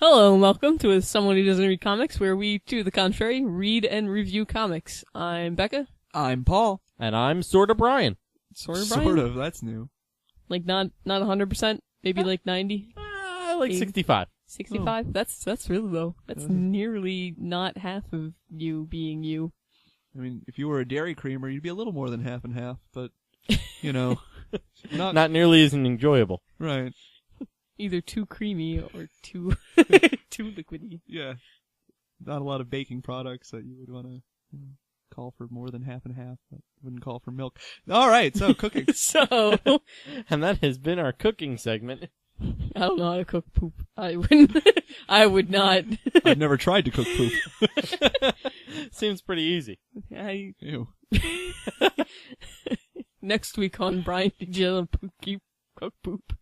Hello and welcome to As Someone Who Doesn't Read Comics, where we, to the contrary, read and review comics. I'm Becca. I'm Paul. And I'm sorta Brian. Sort of, Brian? Sort of, that's new. Like, not 100%? Maybe like 90? Like 65. 65? Oh. That's really low. That's nearly not half of you being you. I mean, if you were a dairy creamer, you'd be a little more than half and half, but, you know, Not nearly as enjoyable. right. Either too creamy or too too liquidy. Yeah. Not a lot of baking products that you would want to call for more than half and half. That wouldn't call for milk. All right, so cooking. So, And that has been our cooking segment. I don't know how to cook poop. I would not. I've never tried to cook poop. Seems pretty easy. Ew. Next week on Brian, did you cook poop?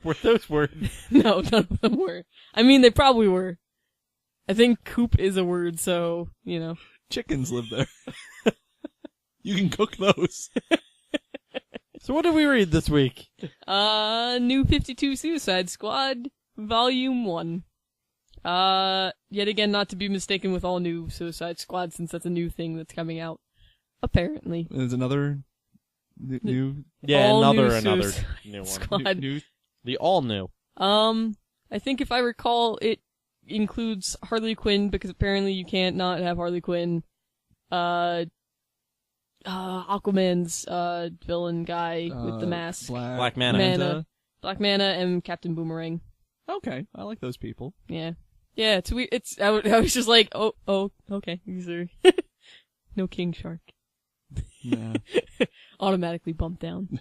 Were those words? No, none of them were. I mean, they probably were. I think coop is a word, so, you know. Chickens live there. You can cook those. So what did we read this week? New 52 Suicide Squad, Volume 1. Yet again, not to be mistaken with all new Suicide Squad, since that's a new thing that's coming out. Apparently. There's another new... Yeah, All another new new Suicide one. Squad. new The all new. I think if I recall, it includes Harley Quinn, because apparently you can't not have Harley Quinn. Aquaman's, villain guy with the mask. Black Manta. Black Manta and Captain Boomerang. Okay, I like those people. Yeah. Yeah, I was just like, oh, okay, these are, no King Shark. Nah. Automatically bumped down.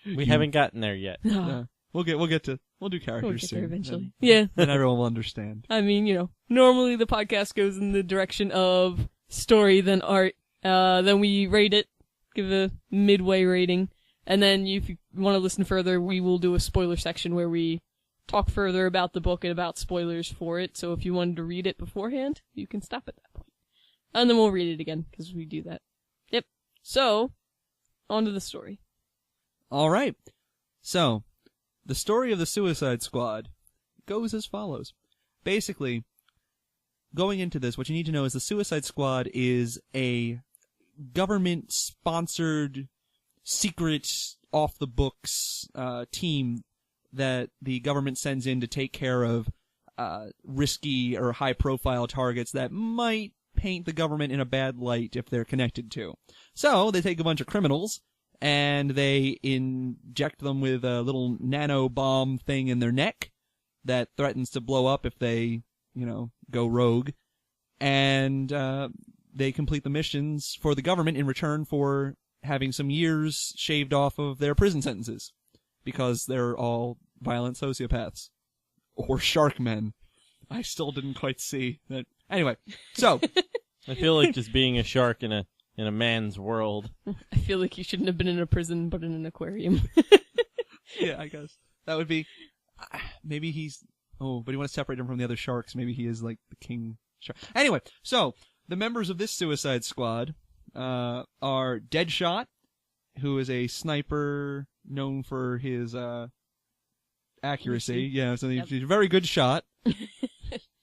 We haven't gotten there yet. No. We'll do characters We'll get soon. there eventually. And, Yeah. then everyone will understand. I mean, you know, normally the podcast goes in the direction of story than art. Then we rate it, give a midway rating, and then if you want to listen further, we will do a spoiler section where we talk further about the book and about spoilers for it. So if you wanted to read it beforehand, you can stop at that point. And then we'll read it again, because we do that. Yep. So, on to the story. All right. So, the story of the Suicide Squad goes as follows. Basically, going into this, what you need to know is the Suicide Squad is a government-sponsored, secret, off-the-books team that the government sends in to take care of risky or high-profile targets that might paint the government in a bad light if they're connected to. So, they take a bunch of criminals, and they inject them with a little nano bomb thing in their neck that threatens to blow up if they, go rogue. And they complete the missions for the government in return for having some years shaved off of their prison sentences. Because they're all violent sociopaths. Or shark men. I still didn't quite see that. Anyway, so... I feel like just being a shark in a man's world. I feel like you shouldn't have been in a prison, but in an aquarium. Yeah, I guess. That would be... maybe he's... Oh, but he wants to separate him from the other sharks. Maybe he is like the king shark. Anyway, so, the members of this Suicide Squad are Deadshot, who is a sniper known for his accuracy. Yeah, so he's a very good shot.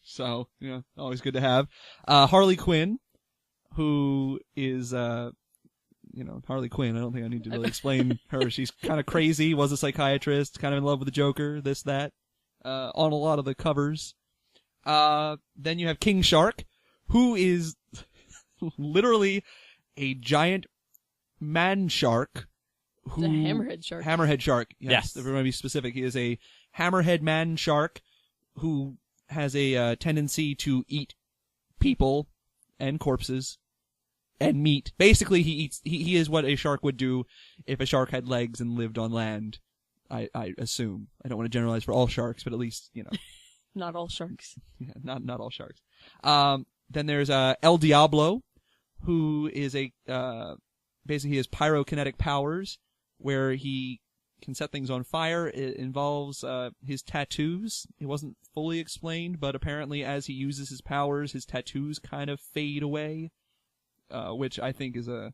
So, always good to have. Harley Quinn, who is, Harley Quinn. I don't think I need to really explain her. She's kind of crazy, was a psychiatrist, kind of in love with the Joker, this, that, on a lot of the covers. Then you have King Shark, who is literally a giant man shark. It's a hammerhead shark. Hammerhead shark. Yes. If we're going to be specific, he is a hammerhead man shark who has a tendency to eat people and corpses and meat. Basically, he is what a shark would do if a shark had legs and lived on land. I assume. I don't want to generalize for all sharks, but at least, Not all sharks. Yeah, not all sharks. Then there's El Diablo, who is basically he has pyrokinetic powers, where he can set things on fire. It involves his tattoos. It wasn't fully explained, but apparently as he uses his powers, his tattoos kind of fade away, which I think is a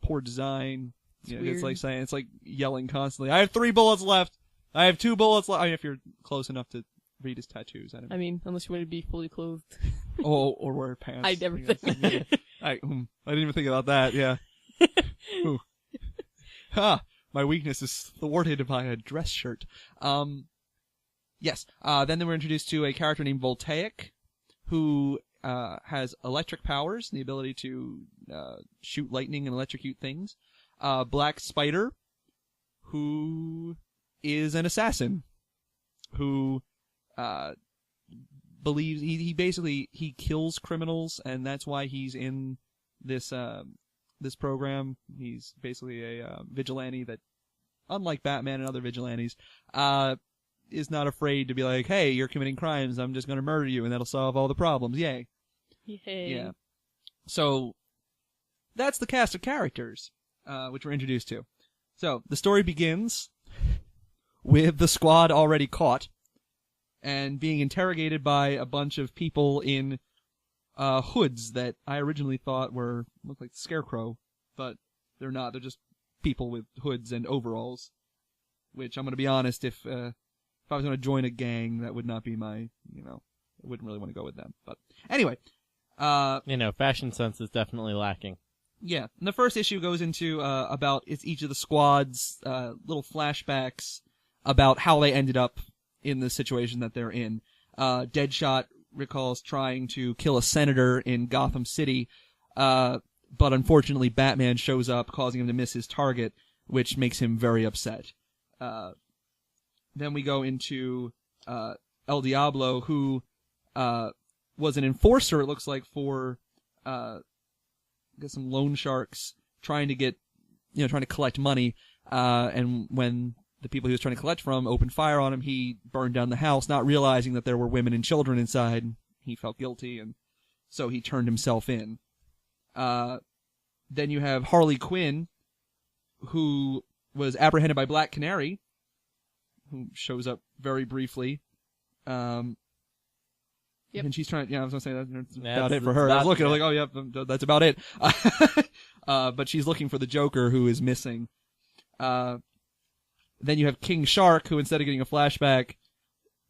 poor design. It's like saying, it's like yelling constantly, I have 3 bullets left. I have 2 bullets left. I mean, if you're close enough to read his tattoos. I mean, unless you want to be fully clothed. or wear pants. I never think. I didn't even think about that. Yeah. Ooh. Ha! My weakness is thwarted by a dress shirt. Yes. Then we're introduced to a character named Voltaic, who has electric powers, the ability to shoot lightning and electrocute things. Black Spider, who is an assassin, who believes he basically kills criminals, and that's why he's in this this program. He's basically a vigilante that, unlike Batman and other vigilantes, is not afraid to be like, hey, you're committing crimes, I'm just going to murder you, and that'll solve all the problems. Yay. Yay. Yeah. So, that's the cast of characters, which we're introduced to. So, the story begins with the squad already caught, and being interrogated by a bunch of people in hoods that I originally thought looked like the Scarecrow, but they're not. They're just people with hoods and overalls, which I'm going to be honest, if I was going to join a gang, that would not be my, I wouldn't really want to go with them. But anyway. Fashion sense is definitely lacking. Yeah. And the first issue goes into about each of the squads, little flashbacks about how they ended up in the situation that they're in. Deadshot recalls trying to kill a senator in Gotham City, but unfortunately Batman shows up, causing him to miss his target, which makes him very upset. Then we go into El Diablo, who was an enforcer, it looks like, for some loan sharks trying to collect money. And when the people he was trying to collect from opened fire on him, he burned down the house, not realizing that there were women and children inside. He felt guilty, and so he turned himself in. Then you have Harley Quinn, who was apprehended by Black Canary, who shows up very briefly. Yep. And she's trying, I was going to say that's Yeah, about that's it for her. I was looking, yeah. like, oh, yeah, that's about it. But she's looking for the Joker, who is missing. Then you have King Shark, who instead of getting a flashback,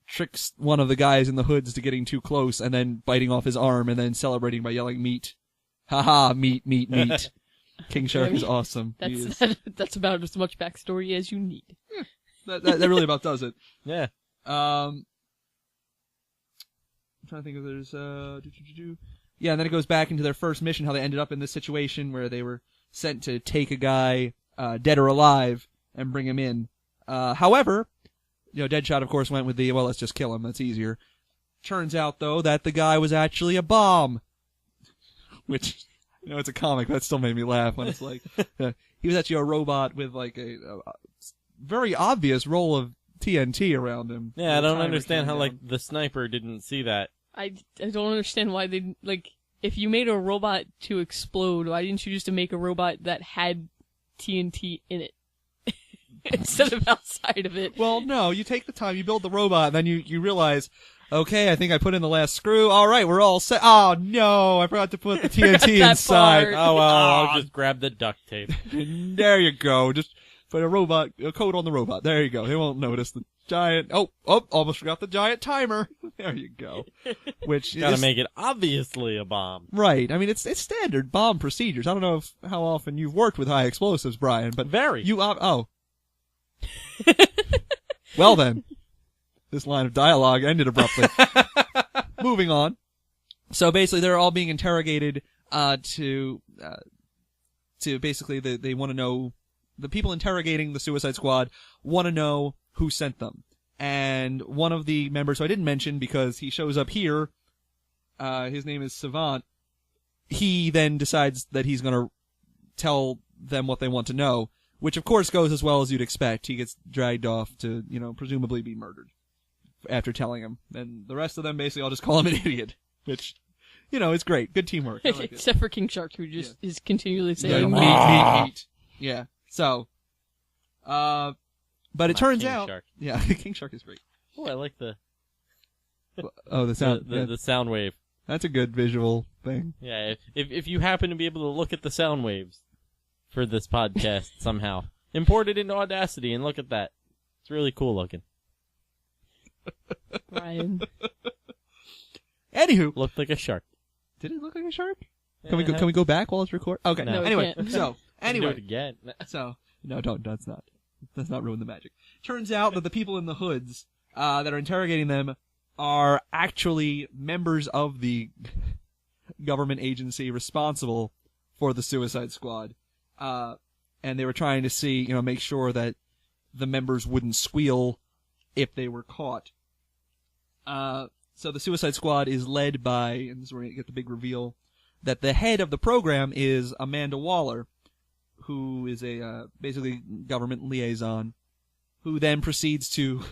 tricks one of the guys in the hoods to getting too close and then biting off his arm and then celebrating by yelling, meat. Haha, meat, meat, meat. King Shark is awesome. That's about as much backstory as you need. That really about does it. Yeah. I'm trying to think if there's Yeah, and then it goes back into their first mission, how they ended up in this situation where they were sent to take a guy, dead or alive, and bring him in. However, Deadshot, of course, went with well, let's just kill him, that's easier. Turns out, though, that the guy was actually a bomb. Which, it's a comic, but that still made me laugh when it's like, he was actually a robot with, like, a very obvious roll of TNT around him. Yeah, I don't understand how, the sniper didn't see that. I don't understand why they, if you made a robot to explode, why didn't you just make a robot that had TNT in it? Instead of outside of it. Well, no, you take the time, you build the robot, and then you realize, okay, I think I put in the last screw. All right, we're all set. Oh, no, I forgot to put the TNT inside. Part. Oh, well, I'll just grab the duct tape. There you go. Just put a code on the robot. There you go. They won't notice the giant... Oh, almost forgot the giant timer. There you go. Which Gotta make it obviously a bomb. Right. I mean, it's standard bomb procedures. I don't know how often you've worked with high explosives, Brian, but... Very. Well then, this line of dialogue ended abruptly. Moving on. So basically, they're all being interrogated to basically they want to know, the people interrogating the Suicide Squad want to know who sent them. And one of the members, who I didn't mention because he shows up here, his name is Savant. He then decides that he's going to tell them what they want to know. Which, of course, goes as well as you'd expect. He gets dragged off to, presumably be murdered after telling him. And the rest of them basically all just call him an idiot. Which, it's great. Good teamwork. I like Except for King Shark, who just is continually saying, meat. Yeah. So, but it turns King out... Shark. Yeah, King Shark is great. Oh, I like the sound. the sound wave. That's a good visual thing. Yeah, if you happen to be able to look at the sound waves for this podcast somehow, import it into Audacity and look at that. It's really cool looking. Ryan. Anywho, Looked like a shark. did it look like a shark? Can we go back while it's recorded? Okay. No. we Anyway, can't. so Do anyway, it again. so no, don't. Let's not ruin the magic. Turns out that the people in the hoods that are interrogating them are actually members of the government agency responsible for the Suicide Squad, and they were trying to see, make sure that the members wouldn't squeal if they were caught. So the Suicide Squad is led by, and this is where you get the big reveal, that the head of the program is Amanda Waller, who is a basically government liaison, who then proceeds to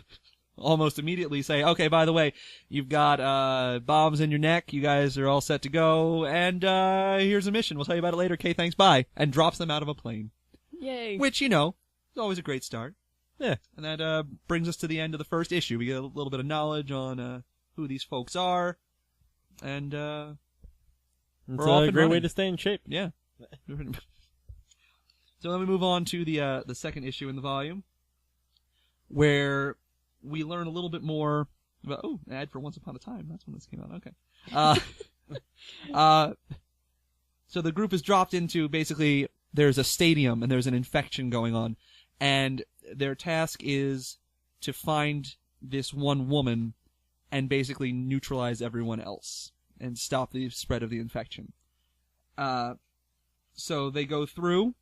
almost immediately say, okay, by the way, you've got bombs in your neck, you guys are all set to go, and here's a mission. We'll tell you about it later. Okay, thanks, bye. And drops them out of a plane. Yay. Which, is always a great start. Yeah. And that brings us to the end of the first issue. We get a little bit of knowledge on who these folks are, and It's we're off a and great way running. to stay in shape. Yeah. So then we move on to the second issue in the volume, where we learn a little bit more about, an ad for Once Upon a Time. That's when this came out. Okay. So the group is dropped into, basically, there's a stadium and there's an infection going on, and their task is to find this one woman and basically neutralize everyone else and stop the spread of the infection. So they go through.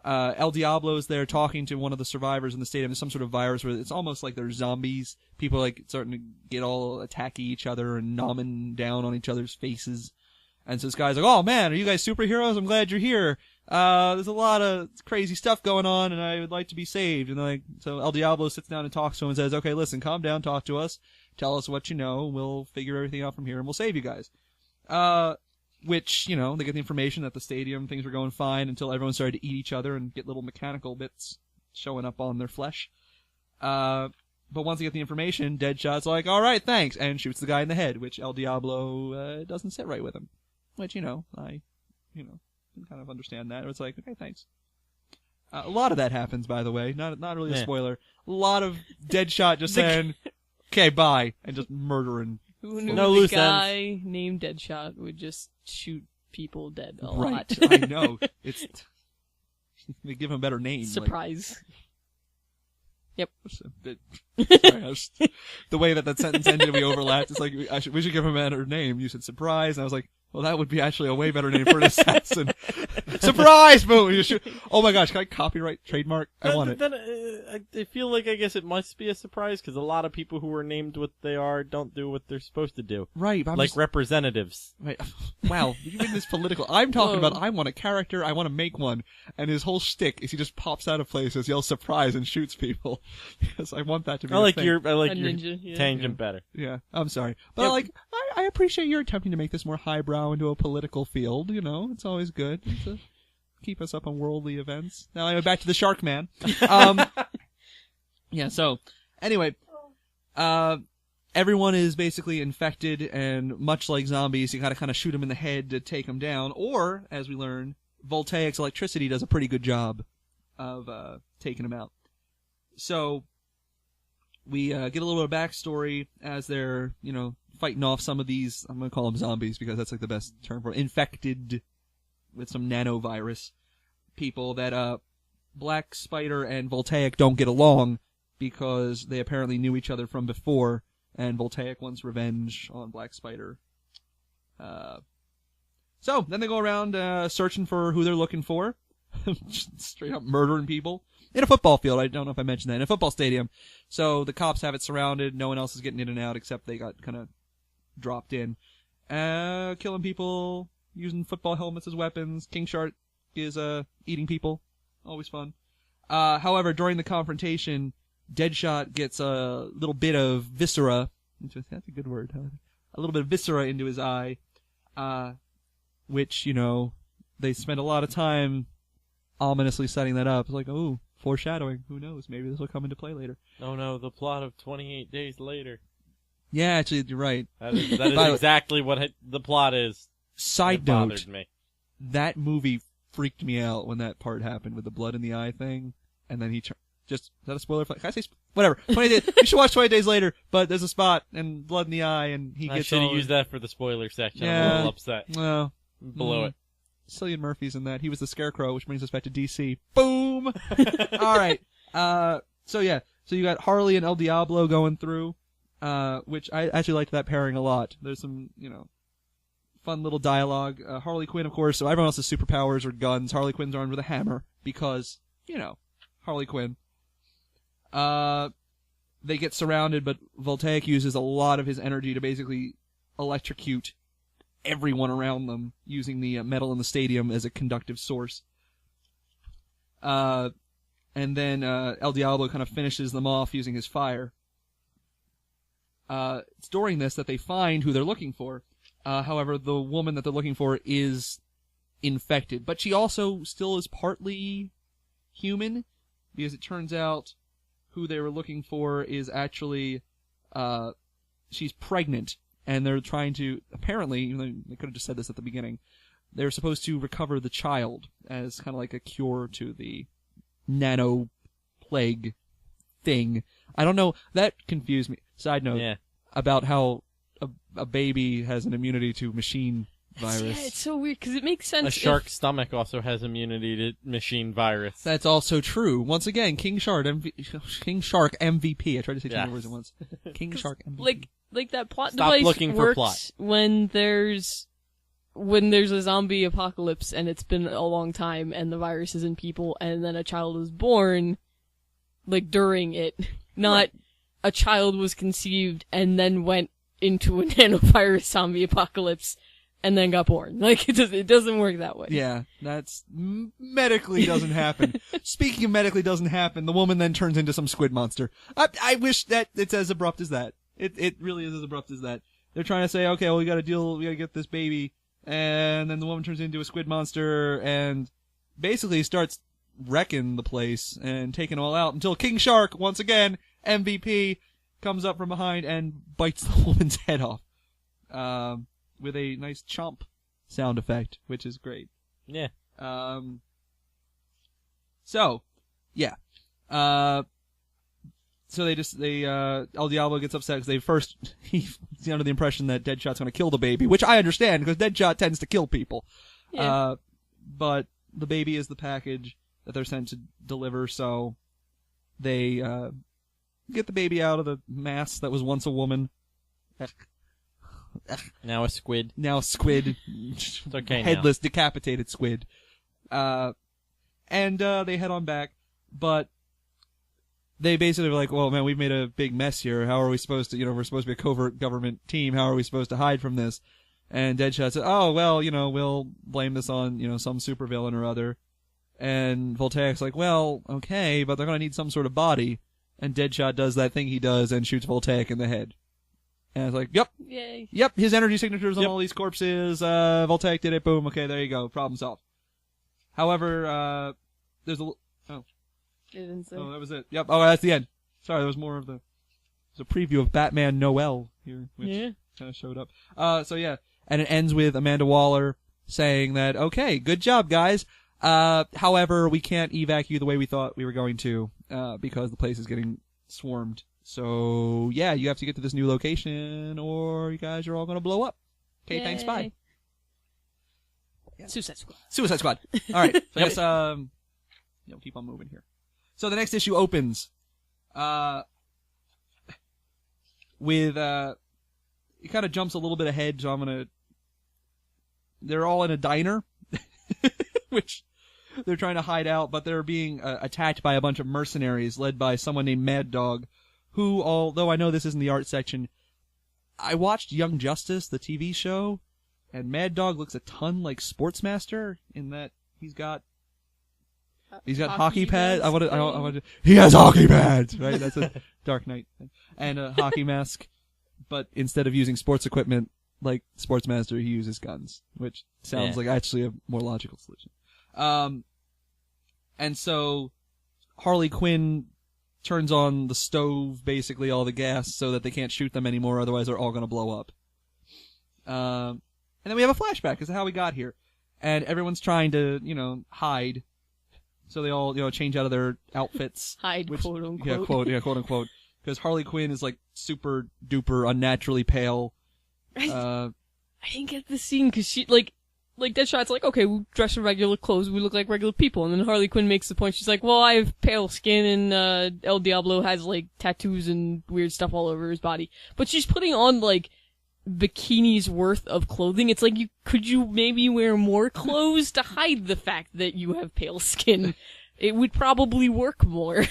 El Diablo's there talking to one of the survivors in the stadium. There's some sort of virus where it's almost like they're zombies. People starting to get all attacky each other and nomming down on each other's faces. And so this guy's like, oh man, are you guys superheroes? I'm glad you're here. There's a lot of crazy stuff going on and I would like to be saved. And so El Diablo sits down and talks to him and says, okay, listen, calm down, talk to us. Tell us what you know. We'll figure everything out from here and we'll save you guys. Which, they get the information at the stadium, things were going fine until everyone started to eat each other and get little mechanical bits showing up on their flesh. But once they get the information, Deadshot's like, alright, thanks, and shoots the guy in the head, which El Diablo, doesn't sit right with him. Which, I, can kind of understand that. It's like, okay, thanks. A lot of that happens, by the way. Not really a spoiler. A lot of Deadshot just saying, okay, bye, and just murdering. Who knew No the loose guy named Deadshot would just shoot people dead a lot? I know. They give him a better name. Surprise. Yep. The way that sentence ended, we overlapped. It's like, we should give him a better name. You said surprise, and I was like, well, that would be actually a way better name for an assassin. Surprise! Boom! Oh my gosh, can I copyright trademark? I want it. Then, I feel like I guess it must be a surprise because a lot of people who are named what they are don't do what they're supposed to do. Right. Like representatives. Right. Wow, you made this political. I'm talking about I want a character, I want to make one, and his whole shtick is he just pops out of places, yells surprise, and shoots people. Because I want that to be I like thing. your ninja, yeah. tangent better. Yeah, I'm sorry. But I appreciate your attempting to make this more highbrow into a political field, it's always good to keep us up on worldly events. Now I'm back to the Shark Man. Yeah, so, anyway, everyone is basically infected, and much like zombies, you gotta kind of shoot them in the head to take them down, or, as we learn, Voltaic's electricity does a pretty good job of taking them out. So, we get a little bit of backstory as they're, fighting off some of these, I'm going to call them zombies because that's like the best term for it, infected with some nanovirus people that Black Spider and Voltaic don't get along because they apparently knew each other from before, and Voltaic wants revenge on Black Spider. So, then they go around searching for who they're looking for. Straight up murdering people. In a football field, I don't know if I mentioned that. In a football stadium. So, the cops have it surrounded, no one else is getting in and out except they got kind of dropped in. Killing people, using football helmets as weapons. King Shark is eating people. Always fun. However, during the confrontation, Deadshot gets a little bit of viscera. That's a good word, huh? A little bit of viscera into his eye. Which, they spend a lot of time ominously setting that up. It's like, oh, foreshadowing. Who knows? Maybe this will come into play later. Oh no, the plot of 28 Days Later. Yeah, actually, you're right. That is exactly what the plot is. Side It note, bothered me. that movie freaked me out when that part happened with the blood in the eye thing, and then Just, is that a spoiler? Can I say, whatever. 20 days, you should watch 20 Days Later, but there's a spot and blood in the eye and he I gets should have all... used that for the spoiler section. I'm Yeah. a little upset. Well, Below it. Cillian Murphy's in that. He was the Scarecrow, which brings us back to DC. Boom! Alright. So yeah. So you got Harley and El Diablo going through, which I actually liked that pairing a lot. There's some, fun little dialogue. Harley Quinn, of course, so everyone else's superpowers are guns. Harley Quinn's armed with a hammer because, Harley Quinn. They get surrounded, but Voltaic uses a lot of his energy to basically electrocute everyone around them using the metal in the stadium as a conductive source. And then El Diablo kind of finishes them off using his fire. It's during this that they find who they're looking for. However, the woman that they're looking for is infected, but she also still is partly human, because it turns out who they were looking for is actually, she's pregnant, and they're trying to, apparently, even though they could have just said this at the beginning, they're supposed to recover the child as kind of like a cure to the nano plague thing. I don't know, that confused me. Side note, about how a baby has an immunity to machine virus. Yeah, it's so weird, because it makes sense. A shark's stomach also has immunity to machine virus. That's also true. Once again, King Shark MVP. I tried to say two more words at once. King Shark MVP. Like that plot Stop device looking for works plot. when there's a zombie apocalypse and it's been a long time and the virus is in people and then a child is born, like during it, not a child was conceived and then went into a nanovirus zombie apocalypse and then got born. Like, it doesn't work that way. Yeah, that's medically doesn't happen. Speaking of medically doesn't happen, the woman then turns into some squid monster. I wish that it's as abrupt as that. It really is as abrupt as that. They're trying to say, okay, well, we gotta get this baby, and then the woman turns into a squid monster and basically starts wrecking the place and taking all out until King Shark, once again, MVP, comes up from behind and bites the woman's head off. With a nice chomp sound effect, which is great. Yeah. So, yeah. So El Diablo gets upset because he's under the impression that Deadshot's gonna kill the baby, which I understand because Deadshot tends to kill people. Yeah. But the baby is the package that they're sent to deliver, so they, get the baby out of the mass that was once a woman. Now a squid. Now squid. It's okay Headless, decapitated squid. And they head on back, but they basically were like, well, man, we've made a big mess here. How are we supposed to, we're supposed to be a covert government team. How are we supposed to hide from this? And Deadshot said, oh, well, we'll blame this on, some supervillain or other. And Voltaic's like, well, okay, but they're gonna need some sort of body. And Deadshot does that thing he does and shoots Voltaic in the head. And it's like, yep. Yay. Yep, his energy signatures on all these corpses. Voltaic did it. Boom. Okay, there you go. Problem solved. However, there's a... Oh, that was it. Yep. Oh, that's the end. Sorry, there was more of there's a preview of Batman Noel here, which kind of showed up. So yeah. And it ends with Amanda Waller saying that, okay, good job, guys. However, we can't evac you the way we thought we were going to, because the place is getting swarmed. So, yeah, you have to get to this new location, or you guys are all going to blow up. Okay, thanks, bye. Yeah. Suicide Squad. Suicide Squad. All right. So I guess, keep on moving here. So the next issue opens, with, it kind of jumps a little bit ahead, so they're all in a diner, which they're trying to hide out, but they're being attacked by a bunch of mercenaries led by someone named Mad Dog, who, although I know this isn't the art section, I watched Young Justice, the TV show, and Mad Dog looks a ton like Sportsmaster in that he's got hockey pads. He has hockey pads, right? That's a Dark Knight thing. And a hockey mask, but instead of using sports equipment like Sportsmaster, he uses guns, which sounds like actually a more logical solution. And so Harley Quinn turns on the stove, basically all the gas, so that they can't shoot them anymore, otherwise they're all gonna blow up. And then we have a flashback as to how we got here. And everyone's trying to, hide So they all, change out of their outfits. Hide, quote unquote. Quote unquote. Because Harley Quinn is like super duper unnaturally pale. I didn't get the scene because she, like Deadshot's like, okay, we dress in regular clothes, we look like regular people. And then Harley Quinn makes the point, she's like, well, I have pale skin and, El Diablo has, like, tattoos and weird stuff all over his body. But she's putting on, like, bikini's worth of clothing. It's like, could you maybe wear more clothes to hide the fact that you have pale skin? It would probably work more.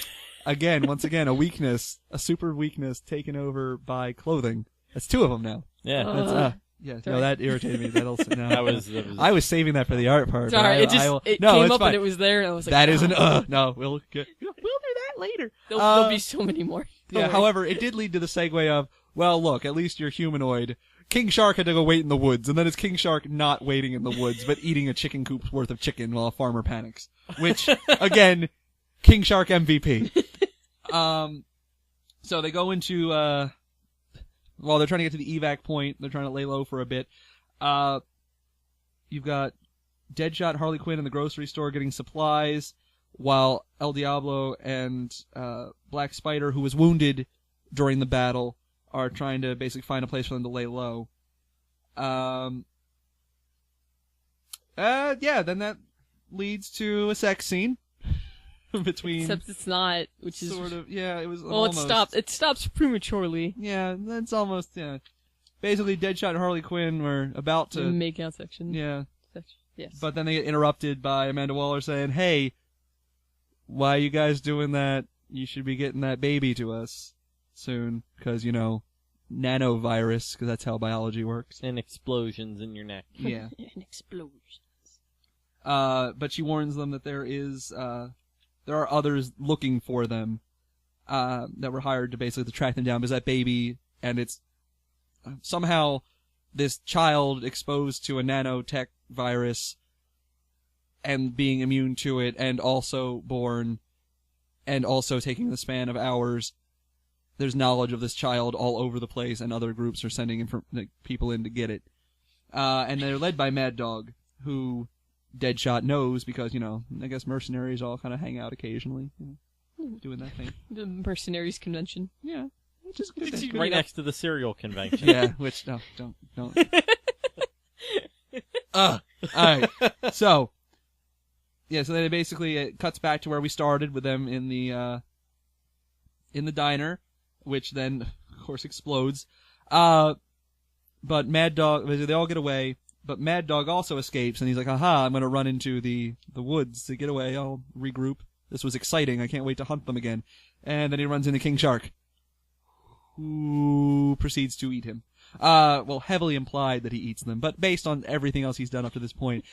Once again, a super weakness taken over by clothing. That's two of them now. Yeah. That irritated me. That also, no, that was... I was saving that for the art part. Sorry, it came up and it was there, and I was like, that isn't, no, we'll do that later. There'll be so many more. However, it did lead to the segue of, well, look, at least you're humanoid. King Shark had to go wait in the woods, and then it's King Shark not waiting in the woods, but eating a chicken coop's worth of chicken while a farmer panics. Which, again, King Shark MVP. So they go into, while they're trying to get to the evac point, they're trying to lay low for a bit. You've got Deadshot, Harley Quinn in the grocery store getting supplies, while El Diablo and Black Spider, who was wounded during the battle, are trying to basically find a place for them to lay low. Then that leads to a sex scene between. Except it's not, which is sort of, it was. Well, almost, it stops prematurely. Yeah, that's almost, Basically, Deadshot and Harley Quinn were about to the make-out section. Yeah. Yes. But then they get interrupted by Amanda Waller saying, "Hey, why are you guys doing that? You should be getting that baby to us soon, because nanovirus, because that's how biology works." And explosions in your neck. Yeah. And explosions. But she warns them that there are others looking for them, that were hired to basically track them down, because that baby, and it's somehow this child exposed to a nanotech virus and being immune to it, and also born, and also taking the span of hours. There's knowledge of this child all over the place, and other groups are sending people in to get it. And they're led by Mad Dog, who Deadshot knows because, I guess mercenaries all kind of hang out occasionally, doing that thing. The mercenaries convention. Yeah. Which is good. It's right next to the cereal convention. Yeah, which, no, don't. Alright. So then it basically, it cuts back to where we started with them in the diner, which then, of course, explodes. But Mad Dog, they all get away, but Mad Dog also escapes, and he's like, "Aha, I'm gonna run into the woods to get away, I'll regroup. This was exciting, I can't wait to hunt them again." And then he runs into King Shark, who proceeds to eat him. Heavily implied that he eats them, but based on everything else he's done up to this point,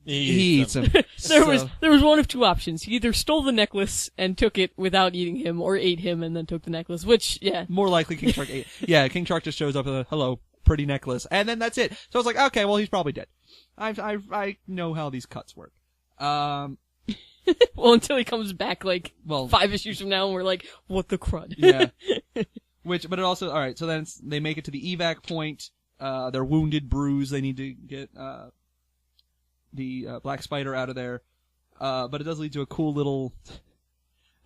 he eats them. There was one of two options. He either stole the necklace and took it without eating him, or ate him and then took the necklace, which, yeah. More likely King Shark ate. Yeah, King Shark just shows up with a, "Hello, pretty necklace," and then that's it. So I was like, okay, well, he's probably dead. I know how these cuts work. Well, until he comes back, 5 issues from now, and we're like, what the crud? Yeah. But it also, alright, so then they make it to the evac point, they're wounded, bruised, they need to get, the Black Spider out of there, but it does lead to a cool little,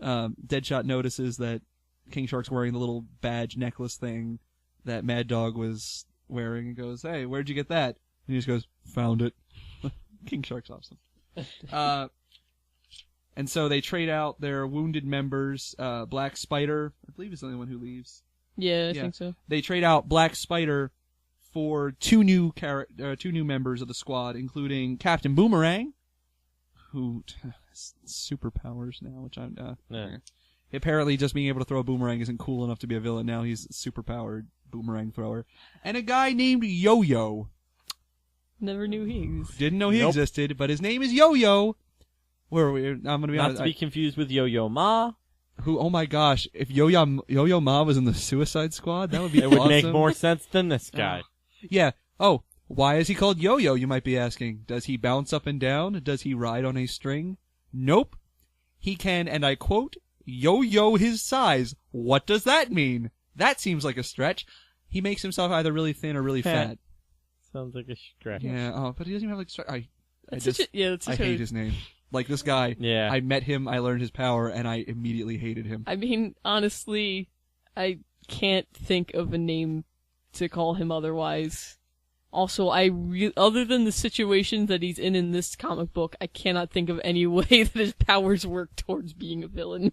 Deadshot notices that King Shark's wearing the little badge necklace thing that Mad Dog was wearing, and goes, "Hey, where'd you get that?" And he just goes, "Found it." King Shark's awesome. And so they trade out their wounded members, Black Spider, I believe is the only one who leaves. Yeah, I think so. They trade out Black Spider for two new members of the squad, including Captain Boomerang, who has superpowers now, which I'm, apparently just being able to throw a boomerang isn't cool enough to be a villain now. He's a superpowered boomerang thrower. And a guy named Yo-Yo. Never knew he existed. Didn't know he existed, but his name is Yo-Yo. Where are we? I'm gonna be honest. Not to be confused with Yo-Yo Ma. Who? Oh my gosh! If Yo-Yo Ma was in the Suicide Squad, that would be awesome. It would make more sense than this guy. Yeah. Oh, why is he called Yo-Yo? You might be asking. Does he bounce up and down? Does he ride on a string? Nope. He can, and I quote, "yo-yo his size." What does that mean? That seems like a stretch. He makes himself either really thin or really fat. Sounds like a stretch. Yeah. Oh, but he doesn't even have like. I hate his name. Like, this guy, Yeah. I met him, I learned his power, and I immediately hated him. I mean, honestly, I can't think of a name to call him otherwise. Also, other than the situation that he's in this comic book, I cannot think of any way that his powers work towards being a villain.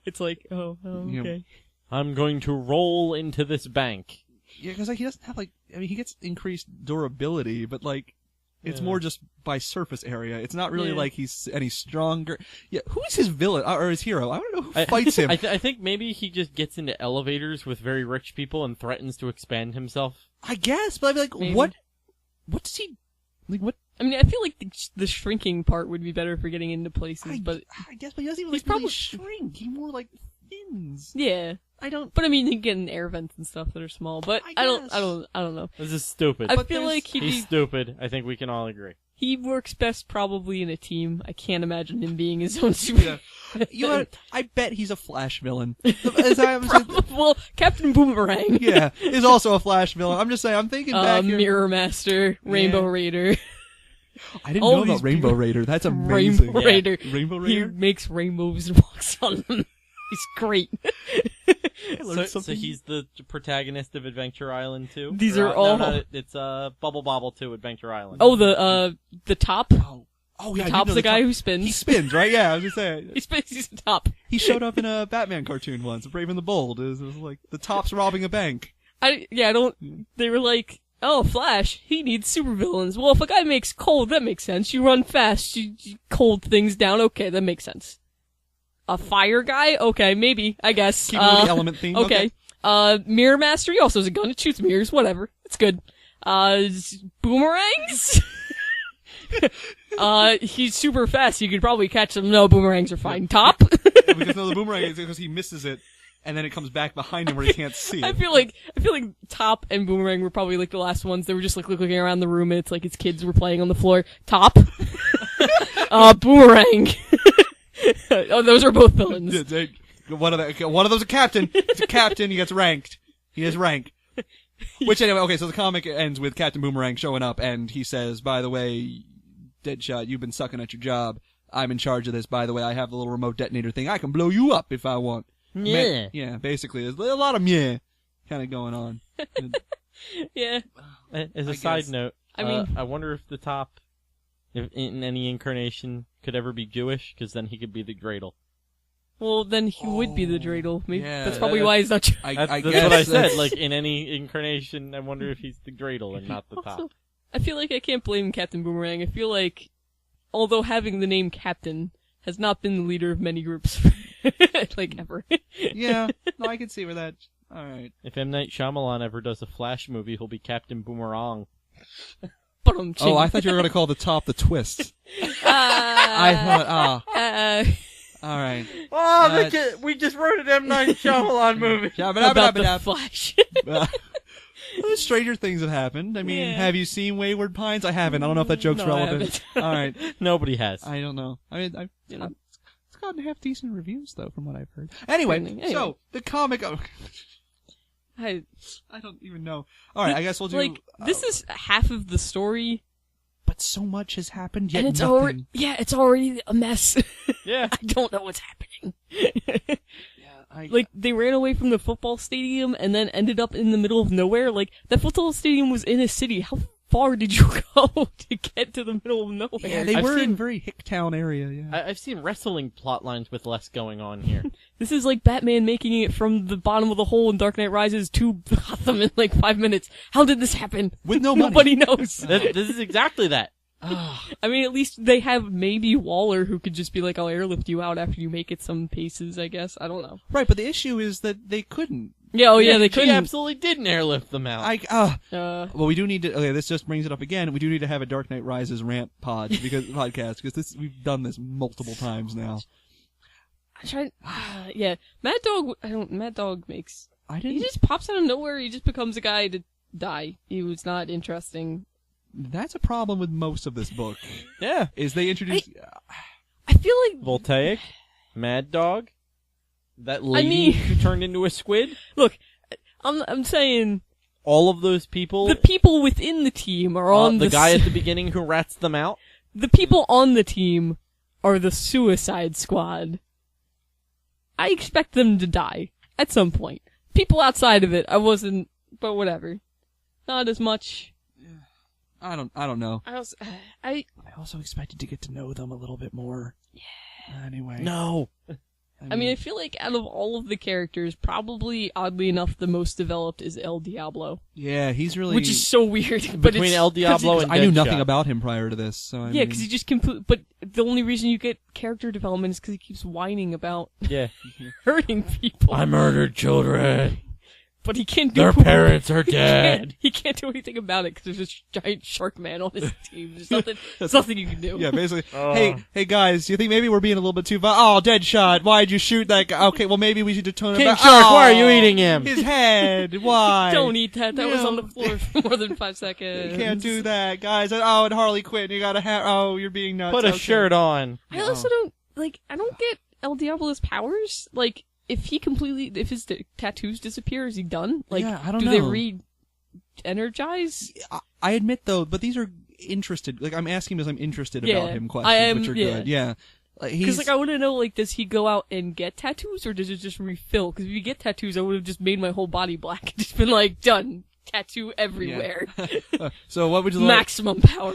It's like, okay. I'm going to roll into this bank. Yeah, because like, he doesn't have, like, I mean, he gets increased durability, but, like, it's more just by surface area. It's not really like he's any stronger. Yeah, who is his villain, or his hero? I don't know who fights him. I think maybe he just gets into elevators with very rich people and threatens to expand himself. I guess, but I'd be like, Maybe. what does he, like, what? I mean, I feel like the shrinking part would be better for getting into places, but I guess, but he doesn't even, he's like, really probably- shrink. He more, like, thins. yeah. But I mean, you can get in air vents and stuff that are small, but I I don't guess. know. This is stupid. I But feel there's- like He's stupid. I think we can all agree. he works best probably in a team. I can't imagine him being his own super. You know what? I bet he's a Flash villain. As I was, Well, Captain Boomerang. yeah, is also a Flash villain. I'm just saying, I'm thinking back here. Mirror Master, Rainbow Raider. I didn't all know these about Rainbow Raider. That's amazing. Rainbow Raider. Rainbow He Raider? makes rainbows and walks on them. He's great. So he's the protagonist of Adventure Island 2? These are all- No, it's Bubble Bobble 2 Adventure Island. Oh, the top. Oh, yeah, I did Top's know the guy top. who spins. He spins, right? Yeah, I was just saying. He spins. He's the top. He showed up in a Batman cartoon once, Brave and the Bold. It was like, the top's robbing a bank. They were like, oh, Flash, he needs supervillains. Well, if a guy makes cold, that makes sense. You run fast, you cold things down. Okay, that makes sense. A fire guy? Okay, maybe, I guess. Keep with the element theme. Okay. Mirror Master, he also has a gun. It shoots mirrors, whatever. It's good. Boomerangs? He's super fast. You could probably catch him. No, boomerangs are fine. Top? Because no, the boomerang is because he misses it, and then it comes back behind him where he can't see I it. feel like Top and Boomerang were probably like the last ones. They were just like looking around the room and it's like his kids were playing on the floor. Top. Boomerang. Oh, those are both villains. One of those a captain. It's a captain. He gets ranked. He has rank. Which anyway, okay, so the comic ends with Captain Boomerang showing up, and he says, by the way, Deadshot, you've been sucking at your job. I'm in charge of this, by the way. I have the little remote detonator thing. I can blow you up if I want. Yeah. Yeah, basically. There's a lot of meh kind of going on. Yeah. As a I side guess. note, I mean- I wonder if the top, if in any incarnation, could ever be Jewish, because then he could be the Dreidel. Well, then he would be the Dreidel. Maybe yeah, that's probably why he's not. That's guess what I said. that's- Like, in any incarnation, I wonder if he's the Dreidel and not the top. Also, I feel like I can't blame Captain Boomerang. I feel like, although having the name Captain has not been the leader of many groups, like ever. Yeah, no, I can see where that. All right. If M. Night Shyamalan ever does a Flash movie, he'll be Captain Boomerang. Oh, I thought you were going to call the top the twist. I thought, all right. Oh, we just wrote an M. Night Shyamalan movie. about the Flash. Stranger things have happened. I mean, Yeah. have you seen Wayward Pines? I haven't. I don't know if that joke's No, I relevant. All right. Nobody has. I don't know. I mean, You know. it's gotten half decent reviews though, from what I've heard. Anyway, so the comic. I don't even know. All right, I guess we'll do. like this is half of the story, but so much has happened yet and it's nothing. it's already a mess. Yeah. I don't know what's happening. Yeah, Like, they ran away from the football stadium and then ended up in the middle of nowhere. Like, that football stadium was in a city. How far did you go to get to the middle of nowhere? yeah, they I've were seen- in very Hicktown area. Yeah. I've seen wrestling plot lines with less going on here. This is like Batman making it from the bottom of the hole in Dark Knight Rises to Gotham in like 5 minutes. How did this happen? With no money. Nobody knows. This is exactly that. I mean, at least they have maybe Waller who could just be like, I'll airlift you out after you make it some paces, I guess. I don't know. Right, but the issue is that they couldn't. Yeah, they He couldn't. absolutely didn't airlift them out. Well, we do need to. Okay, this just brings it up again. We do need to have a Dark Knight Rises rant podcast because we've done this multiple times now. yeah, Mad Dog makes. I He didn't. just pops out of nowhere. He just becomes a guy to die. He was not interesting. That's a problem with most of this book. Yeah. Is they introduce. I feel like Voltaic, Mad Dog, that lady mean- who turned into a squid. look, I'm saying All of those people. the people within the team are on the guy at the beginning who rats them out. the people on the team are the Suicide Squad. I expect them to die at some point. People outside of it, I wasn't, but whatever. Not as much. I don't know. I also expected to get to know them a little bit more. Yeah. Anyway. No. I mean, I feel like out of all of the characters, probably, oddly enough, the most developed is El Diablo. Yeah, he's really... Which is so weird. Between El Diablo and I knew Deadshot. nothing about him prior to this, so I yeah, because he just but the only reason you get character development is because he keeps whining about hurting people. I murdered children. But he can't do Their parents are dead. He can't do anything about it because there's this giant shark man on his team. There's nothing you can do. Yeah, basically. Hey guys, do you think maybe we're being a little bit too Oh, Deadshot, why'd you shoot that guy? Okay, well maybe we should just tone it King back. Shark, why are you eating him? His head, why? Don't eat that. That was on the floor for more than 5 seconds. You can't do that, guys. Oh, and Harley Quinn, you gotta have... Oh, you're being nuts. Put a shirt on. I also don't get El Diablo's powers. Like, if his tattoos disappear, is he done? Like, yeah, I don't do know. they re-energize? I admit though, but these are interested. Like, I'm asking because I'm interested about him questions, I am, which are good. Yeah. Because, I want to know, does he go out and get tattoos, or does it just refill? Because if you get tattoos, I would have just made my whole body black and just been like, done. Tattoo everywhere. Yeah. So what would you Maximum power.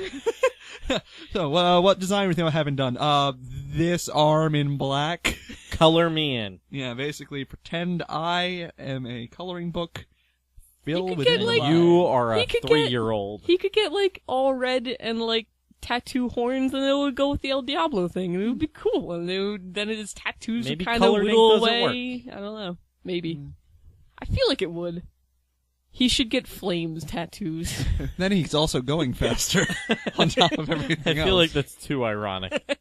So, what design do you think I haven't done? This arm in black. Color me in. Yeah, basically, pretend I am a coloring book filled with You are a 3-year-old. He could get, all red and, tattoo horns, and it would go with the El Diablo thing, and it would be cool, and then his tattoos would kind of whittle away. I don't know. Maybe. I feel like it would. He should get flames tattoos. Then he's also going faster on top of everything else. I feel like that's too ironic.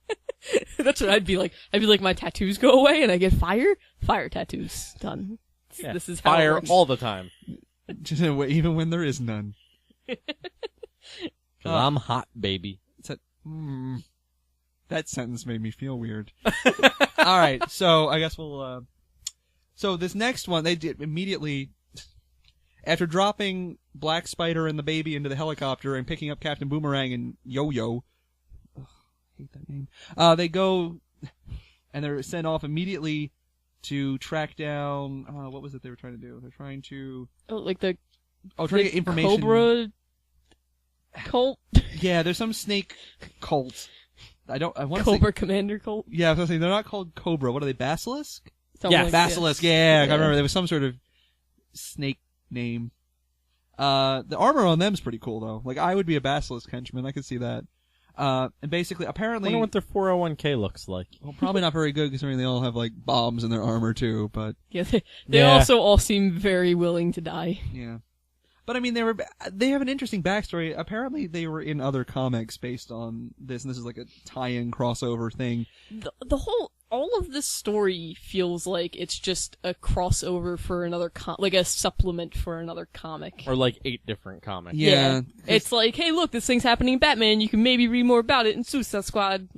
That's what I'd be like. I'd be like, my tattoos go away and I get fire? Fire tattoos. Done. Yeah, this is how fire it works. all the time. Even when there is none. 'Cause I'm hot, baby. That sentence made me feel weird. Alright, so I guess we'll, so this next one, they did immediately... After dropping Black Spider and the baby into the helicopter and picking up Captain Boomerang and Yo-Yo, I hate that name, they go and they're sent off immediately to track down, what was it they were trying to do? They're trying to... trying to get information. Cobra cult? Yeah, there's some snake cult. I want to Cobra Commander cult? Yeah, I was going to say, they're not called Cobra. What are they, Basilisk? Something Basilisk, yeah. I remember there was some sort of snake name. The armor on them's pretty cool though. I would be a Basilisk henchman. I could see that. And basically, apparently, I wonder what their 401k looks like. Well, probably not very good considering they all have bombs in their armor too. But yeah, they also all seem very willing to die. Yeah, but I mean, they have an interesting backstory. Apparently, they were in other comics based on this, and this is like a tie-in crossover thing. All of this story feels like it's just a crossover for another a supplement for another comic. Or 8 different comics. Yeah. It's like, hey, look, this thing's happening in Batman. You can maybe read more about it in Suicide Squad.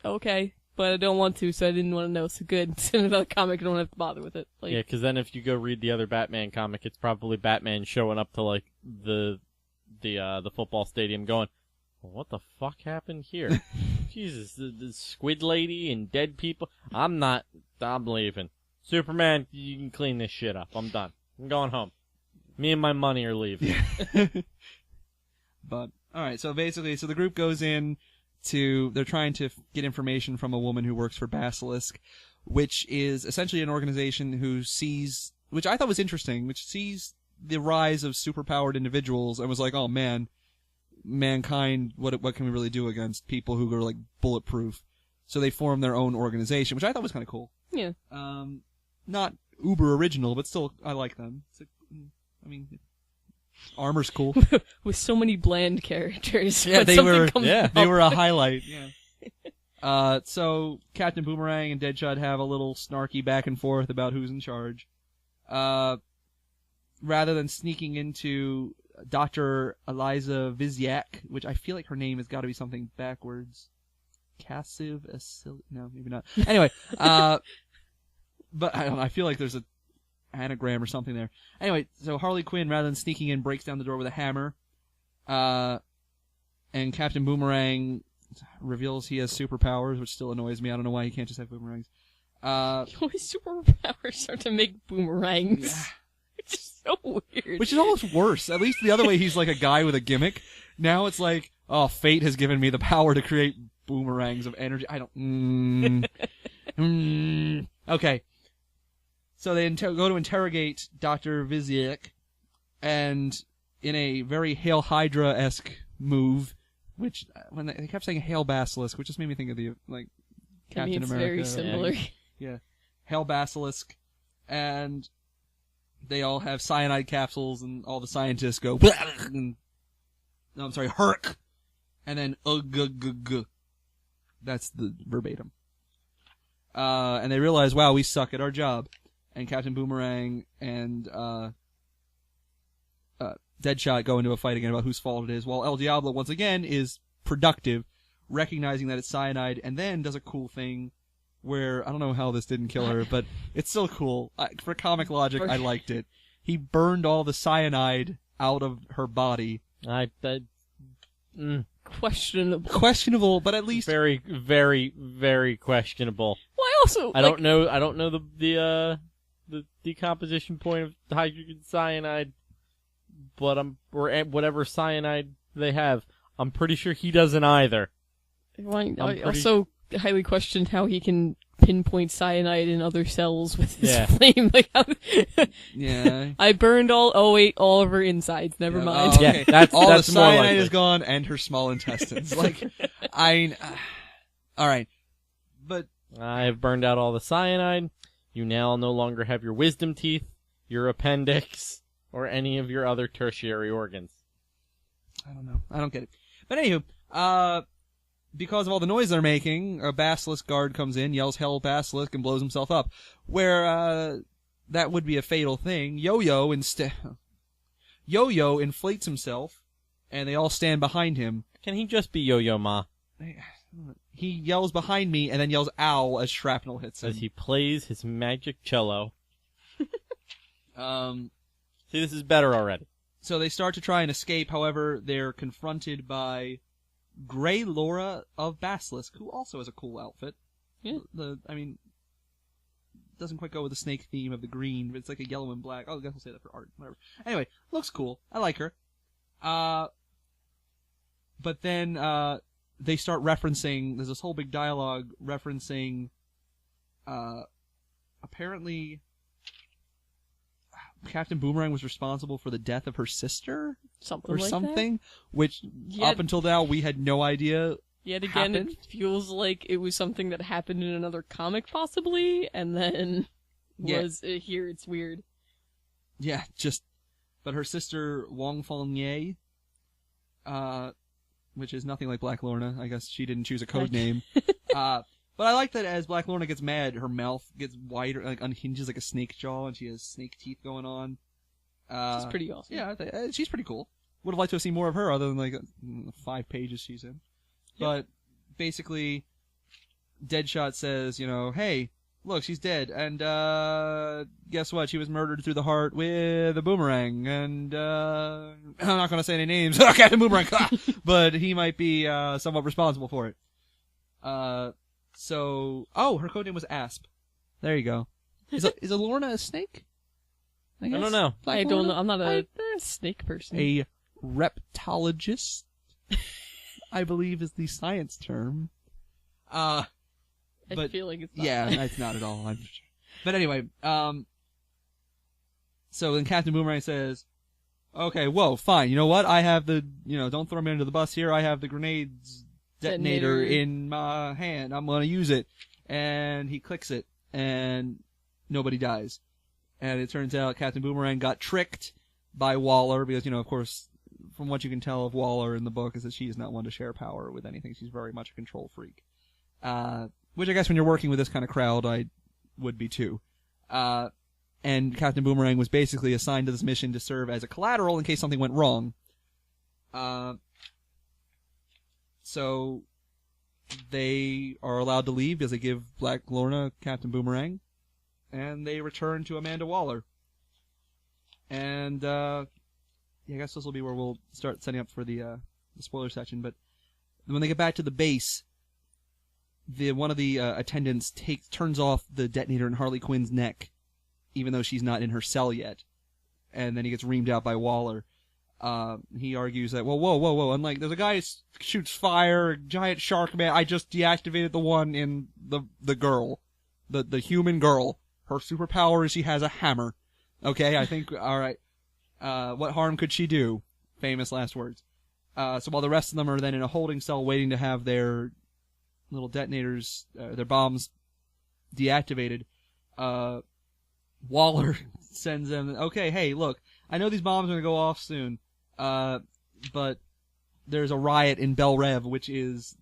Okay, but I don't want to, so I didn't want to know. So good. It's in another comic. I don't have to bother with it. Yeah, because then if you go read the other Batman comic, it's probably Batman showing up to the football stadium going, well, what the fuck happened here? Jesus, the squid lady and dead people. I'm leaving. Superman, you can clean this shit up. I'm done. I'm going home. Me and my money are leaving. But, alright, so basically, the group goes in they're trying to get information from a woman who works for Basilisk, which is essentially an organization which I thought was interesting, which sees the rise of superpowered individuals and was like, oh man, mankind, what can we really do against people who are bulletproof? So they form their own organization, which I thought was kind of cool. Yeah. Not uber original, but still, I like them. Armor's cool. With so many bland characters. Yeah, they were a highlight. Yeah. So Captain Boomerang and Deadshot have a little snarky back and forth about who's in charge. Rather than sneaking into Dr. Eliza Viziak, which I feel like her name has got to be something backwards. No, maybe not. Anyway, but I don't know, I feel like there's a anagram or something there. Anyway, so Harley Quinn, rather than sneaking in, breaks down the door with a hammer. And Captain Boomerang reveals he has superpowers, which still annoys me. I don't know why he can't just have boomerangs. His superpowers are to make boomerangs. Yeah. Which is so weird. Which is almost worse. At least the other way, he's like a guy with a gimmick. Now it's like, oh, fate has given me the power to create boomerangs of energy. I don't... Okay. So they go to interrogate Dr. Viziek, and in a very Hail Hydra-esque move, which, when they kept saying Hail Basilisk, which just made me think of the, like, Captain it's America. very similar. Yeah. Hail Basilisk, and they all have cyanide capsules, and all the scientists go, and, no, I'm sorry, herk, and then ugh. That's the verbatim. And they realize, wow, we suck at our job. And Captain Boomerang and Deadshot go into a fight again about whose fault it is, while El Diablo, once again, is productive, recognizing that it's cyanide, and then does a cool thing where, I don't know how this didn't kill her, but it's still cool. For comic logic, I liked it. He burned all the cyanide out of her body. Questionable, but at least very, very, very questionable. Well, I also I don't know the decomposition point of hydrogen cyanide, but or whatever cyanide they have. I'm pretty sure he doesn't either. I also highly questioned how he can pinpoint cyanide in other cells with his flame. Like, yeah. I burned all of her insides. Never mind. Oh, okay. That's all that's the more cyanide likely. is gone, and her small intestines. Like, all right, but I have burned out all the cyanide. You now no longer have your wisdom teeth, your appendix, or any of your other tertiary organs. I don't know. I don't get it. But anywho, because of all the noise they're making, a basilisk guard comes in, yells "Hell Basilisk," and blows himself up. Where that would be a fatal thing. Yo-Yo inflates himself, and they all stand behind him. Can he just be Yo-Yo Ma? He yells behind me, and then yells "Ow" as shrapnel hits him. As he plays his magic cello. See, this is better already. So they start to try and escape. However, they're confronted by Grey Laura of Basilisk, who also has a cool outfit. Yeah. Doesn't quite go with the snake theme of the green, but it's like a yellow and black. Oh, I guess I'll say that for art. Whatever. Anyway, looks cool. I like her. But then they start referencing. There's this whole big dialogue referencing. Apparently, Captain Boomerang was responsible for the death of her sister, Something or like something, which up until now we had no idea. Yet again, happened. it feels like it was something that happened in another comic, possibly, and then here it's weird. Yeah, but her sister Wong Fong Ye, which is nothing like Black Lorna. I guess she didn't choose a code name. But I like that as Black Lorna gets mad, her mouth gets wider, like unhinges like a snake jaw, and she has snake teeth going on. She's pretty awesome. Yeah, she's pretty cool. Would have liked to have seen more of her, other than like 5 pages she's in. Yep. But basically, Deadshot says, hey, look, she's dead, and guess what? She was murdered through the heart with a boomerang, and I'm not going to say any names, Captain Boomerang, but he might be somewhat responsible for it. Her codename was Asp. There you go. Is a Lorna a snake? I don't know. I don't know. I'm not a snake person. A reptologist, I believe, is the science term. I feel like it's not. Yeah, it's not at all. I'm sure. But anyway, so then Captain Boomerang says, okay, whoa, fine. You know what? I have don't throw me under the bus here. I have the grenades detonator in my hand. I'm going to use it. And he clicks it, and nobody dies. And it turns out Captain Boomerang got tricked by Waller, because, of course, from what you can tell of Waller in the book, is that she is not one to share power with anything. She's very much a control freak. Which I guess when you're working with this kind of crowd, I would be too. And Captain Boomerang was basically assigned to this mission to serve as a collateral in case something went wrong. So they are allowed to leave because they give Black Lorna Captain Boomerang, and they return to Amanda Waller. And I guess this will be where we'll start setting up for the spoiler section. But when they get back to the base, one of the attendants turns off the detonator in Harley Quinn's neck, even though she's not in her cell yet, and then he gets reamed out by Waller. He argues that, well, whoa, unlike there's a guy who shoots fire, a giant shark man. I just deactivated the one in the girl, the human girl. Her superpower is she has a hammer. Okay, I think all right. What harm could she do? Famous last words. So while the rest of them are then in a holding cell waiting to have their little detonators, their bombs deactivated, Waller sends them, okay, hey, look, I know these bombs are going to go off soon, but there's a riot in Bel Rev, which is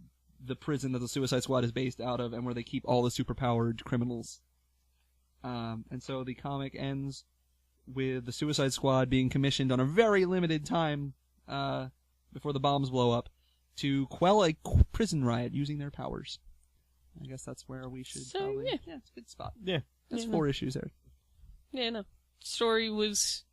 the prison that the Suicide Squad is based out of and where they keep all the superpowered criminals. And so the comic ends with the Suicide Squad being commissioned on a very limited time before the bombs blow up to quell a prison riot using their powers. I guess that's where we should probably... Yeah, it's a good spot. Yeah. That's 4 issues there. Yeah, no. Story is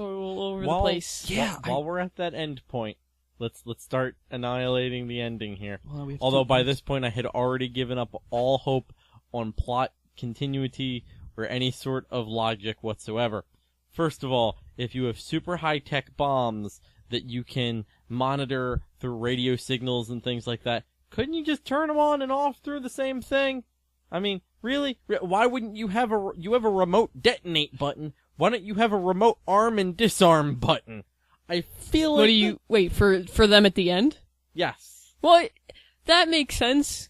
all over the place. Yeah. While we're at that end point, let's start annihilating the ending here. Well, Although by this point I had already given up all hope on plot continuity or any sort of logic whatsoever. First of all, if you have super high-tech bombs that you can monitor through radio signals and things like that, couldn't you just turn them on and off through the same thing? I mean, really? Why wouldn't you have a remote detonate button? Why don't you have a remote arm and disarm button? I feel like... What do you... Wait, for them at the end? Yes. Well, that makes sense,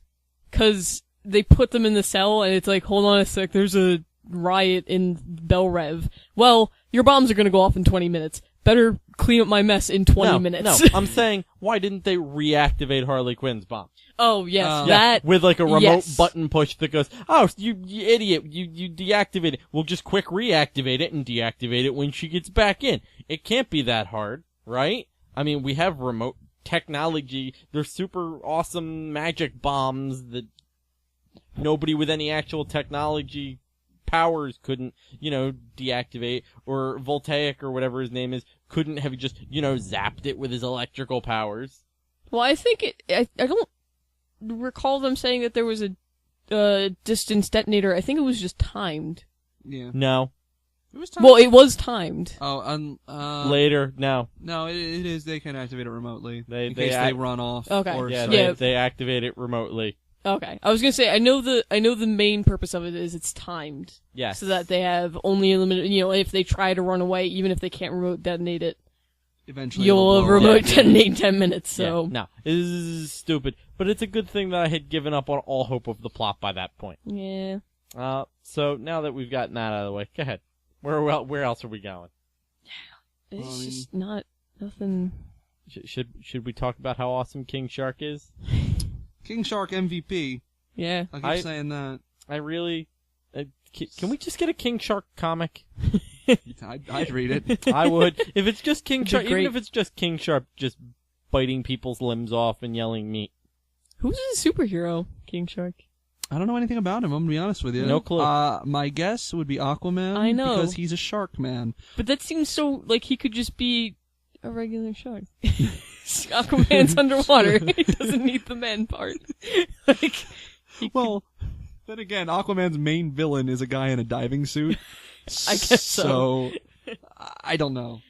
because they put them in the cell, and it's like, hold on a sec, there's a riot in Bel Rev. Well, your bombs are gonna go off in 20 minutes. Better clean up my mess in 20 minutes. No, I'm saying, why didn't they reactivate Harley Quinn's bomb? Oh, yes, that... With like a remote yes. button push that goes, oh, you idiot, you deactivate it. We'll just quick reactivate it and deactivate it when she gets back in. It can't be that hard, right? I mean, we have remote technology. They're super awesome magic bombs that nobody with any actual technology powers couldn't, deactivate, or Voltaic or whatever his name is couldn't have just, zapped it with his electrical powers. Well, I think I don't recall them saying that there was a distance detonator. I think it was just timed. Yeah. No. It was timed. Well, it was timed. Oh, later, no. No, it is. They can activate it remotely. They in case they run off. Okay. Or Yeah, they activate it remotely. Okay. I was gonna say, I know the main purpose of it is it's timed. Yes. So that they have only a limited, if they try to run away, even if they can't remote detonate it, eventually you'll remote detonate in 10 minutes, so. Yeah, no. This is stupid. But it's a good thing that I had given up on all hope of the plot by that point. Yeah. So now that we've gotten that out of the way, go ahead. Where else are we going? It's just nothing. Should we talk about how awesome King Shark is? King Shark MVP. Yeah. I keep saying that. I really... can we just get a King Shark comic? I'd read it. I would. If it's just King Shark, great. even if it's just King Shark just biting people's limbs off and yelling meat. Who's a superhero, King Shark? I don't know anything about him, I'm gonna be honest with you. No clue. My guess would be Aquaman. I know. Because he's a shark man. But that seems so, like, he could just be a regular shark. Aquaman's underwater. He doesn't need the man part. Well, then again, Aquaman's main villain is a guy in a diving suit. I guess so. I don't know.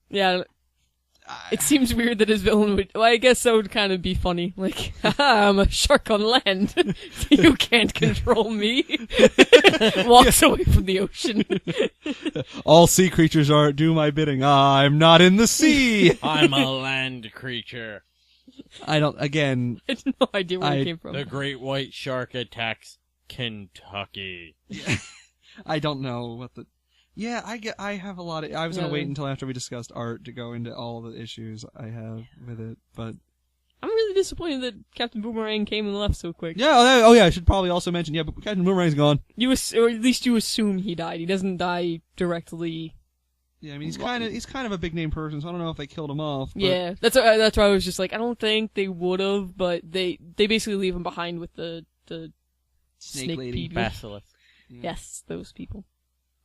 Yeah. It seems weird that his villain would... Well, I guess that would kind of be funny. Like, haha, I'm a shark on land. You can't control me. Walks away from the ocean. All sea creatures do my bidding. I'm not in the sea. I'm a land creature. I have no idea where it came from. The great white shark attacks Kentucky. I don't know what the... Yeah, I have a lot of... I was going to wait until after we discussed art to go into all the issues I have with it, but... I'm really disappointed that Captain Boomerang came and left so quick. Yeah, yeah, I should probably also mention, but Captain Boomerang's gone. Or at least you assume he died. He doesn't die directly. Yeah, I mean, he's kind of a big name person, so I don't know if they killed him off. But... Yeah, that's why I was just like, I don't think they would have, but they basically leave him behind with the snake lady. people. Basilisk. Yeah. Yes, those people.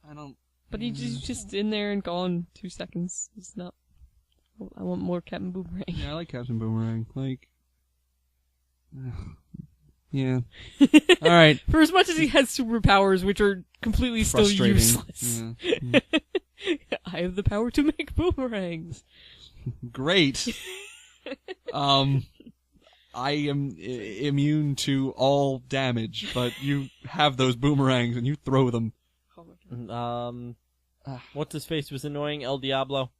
I don't... But he's just in there and gone 2 seconds. It's not I want more Captain Boomerang. Yeah, I like Captain Boomerang. Like, yeah. All right. For as much as he has superpowers, which are completely still Frustrating. useless. Yeah. I have the power to make boomerangs. Great. I am immune to all damage, but you have those boomerangs and you throw them. Oh my God. What's his face was annoying? El Diablo.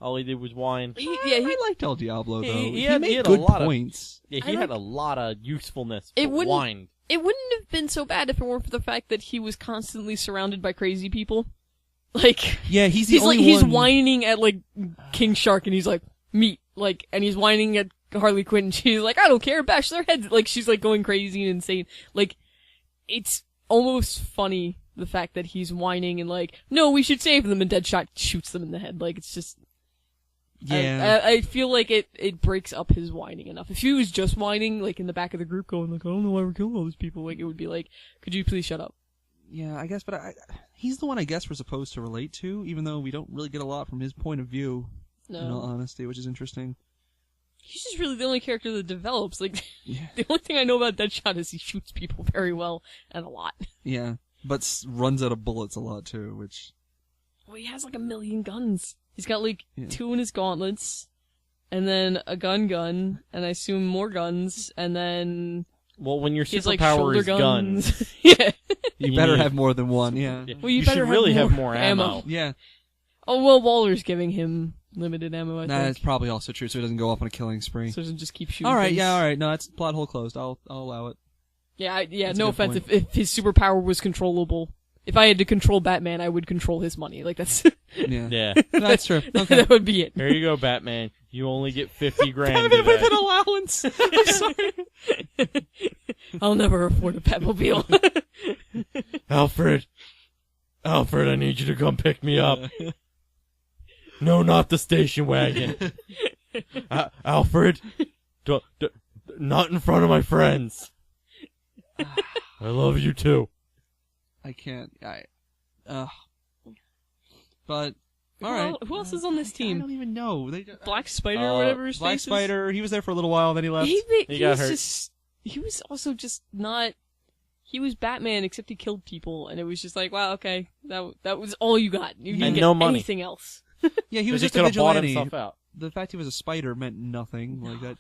All he did was whine. I liked El Diablo though. He He made had good a lot points. Yeah, he had a lot of usefulness. It But wouldn't- whined. It wouldn't have been so bad if it weren't for the fact that he was constantly surrounded by crazy people. Like, Yeah, he's the only he's one. whining at like King Shark, and he's like meat, like, and he's whining at Harley Quinn, and she's like, I don't care, bash their heads, like she's like going crazy and insane. Like, it's almost funny the fact that he's whining and like, no, we should save them, and Deadshot shoots them in the head. Like, it's just. Yeah. I feel like it breaks up his whining enough. If he was just whining, like, in the back of the group going, like, I don't know why we're killing all these people, like, it would be like, could you please shut up? Yeah, I guess, but he's the one I guess we're supposed to relate to, even though we don't really get a lot from his point of view, No. in all honesty, which is interesting. He's just really the only character that develops. Like, Yeah. the only thing I know about Deadshot is he shoots people very well and a lot. Yeah, but runs out of bullets a lot, too, which... Well, he has like 1 million guns. He's got like Yeah. 2 in his gauntlets, and then a gun, and I assume more guns, and then Well, when your he's like superpower shoulder is guns, guns. Yeah. You better need- have more than one, yeah. Well, you you better should really have have more more ammo. Yeah, Oh, well, Waller's giving him limited ammo, I that's think. probably also true, so he doesn't go off on a killing spree. So he doesn't just keep shooting Alright, things. yeah, alright, no, that's plot hole closed, I'll allow it. Yeah, That's a no good offense. point. If his superpower was controllable, if I had to control Batman, I would control his money. Like, that's, Yeah. Yeah. That's true. Okay. that would be it. Here you go, Batman. You only get 50 grand Batman with today. an allowance! I'm sorry. I'll never afford a Batmobile. Alfred, I need you to come pick me up. No, not the station wagon. Alfred, not in front of my friends. I love you too. I can't, but, alright. Who else is on this I team? don't even know. Black Spider or whatever his Black face is? Spider, he was there for a little while, then he left. He got was hurt. just, he was also just not, he was Batman except he killed people, and it was just like, wow, okay, that was all you got. You didn't And get no money. anything else. Yeah, he was He just a could have bought vigilante. himself out. The fact he was a spider meant nothing. Like that.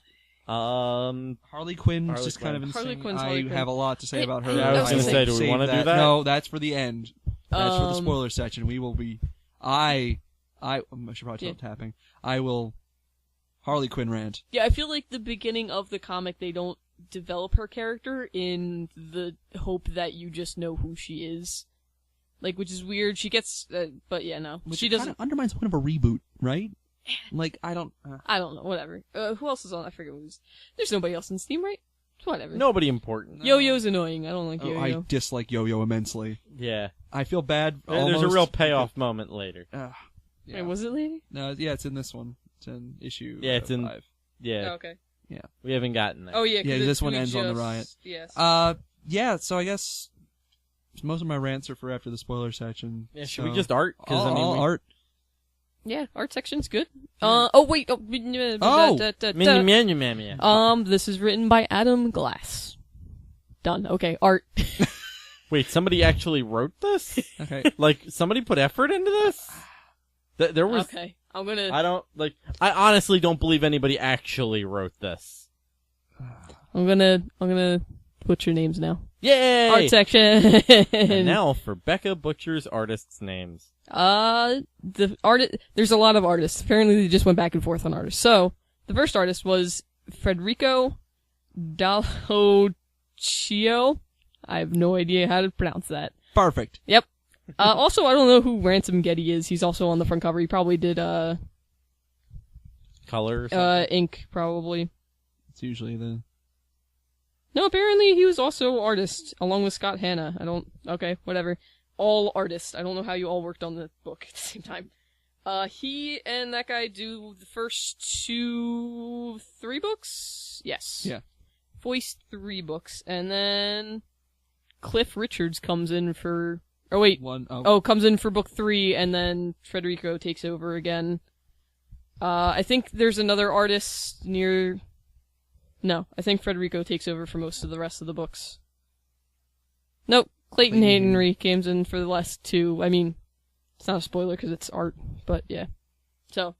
Um, Harley Quinn's Harley just kind of Quinn. insane. Harley Quinn's I Harley Quinn. have a lot to say about her. Yeah, I was gonna say, do we save wanna do that? No, that's for the end. That's for the Um, spoiler section. We will be. I should probably stop tapping. I will. Harley Quinn rant. Yeah, I feel like the beginning of the comic, they don't develop her character in the hope that you just know who she is. Like, which is weird. She gets, but yeah, no. Which She kinda doesn't, undermines the point of a reboot, right? Like I don't. I don't know, whatever. Who else is on? I forget who's, there's nobody else in this team, right? Whatever. nobody important. Yo-Yo's annoying. I don't like Oh, Yo-Yo. I dislike Yo-Yo immensely. Yeah. I feel bad. There's a almost- real payoff moment later. Yeah. Wait, was it lady? No, yeah, it's in this one. It's in issue. Yeah, it's in- 5. Yeah. Oh, okay. We haven't gotten there. Oh yeah, 'cause Yeah, it's this one we ends on the just- riot. Yes. Yeah. So I guess most of my rants are for after the spoiler section. Yeah, should so- we just art? Because I mean, all we- art. Yeah, art section's good. Oh wait. Oh! This is written by Adam Glass. Done. Okay, art. Wait, somebody actually wrote this? Okay. Like, somebody put effort into this? There was... Okay, I'm gonna. I honestly don't believe anybody actually wrote this. I'm gonna put your names now. Yay! Art section. And now for Becca Butcher's artists' names. There's a lot of artists. Apparently they just went back and forth on artists. So, the first artist was Federico Dalhocchio. I have no idea how to pronounce that. Perfect. Yep. Also, I don't know who Ransom Getty is. He's also on the front cover. He probably did, Color or something? ink, probably. It's usually the. No, apparently he was also artist, along with Scott Hanna. Okay, whatever. All artists. I don't know how you all worked on the book at the same time. He and that guy do the first 3 books? Yes. Yeah. Voiced 3 books, and then Cliff Richards comes in for, comes in for book 3, and then Federico takes over again. I think there's another artist near... No, I think Federico takes over for most of the rest of the books. Nope, Clayton Henry comes in for the last 2. I mean, it's not a spoiler because it's art, but yeah. So,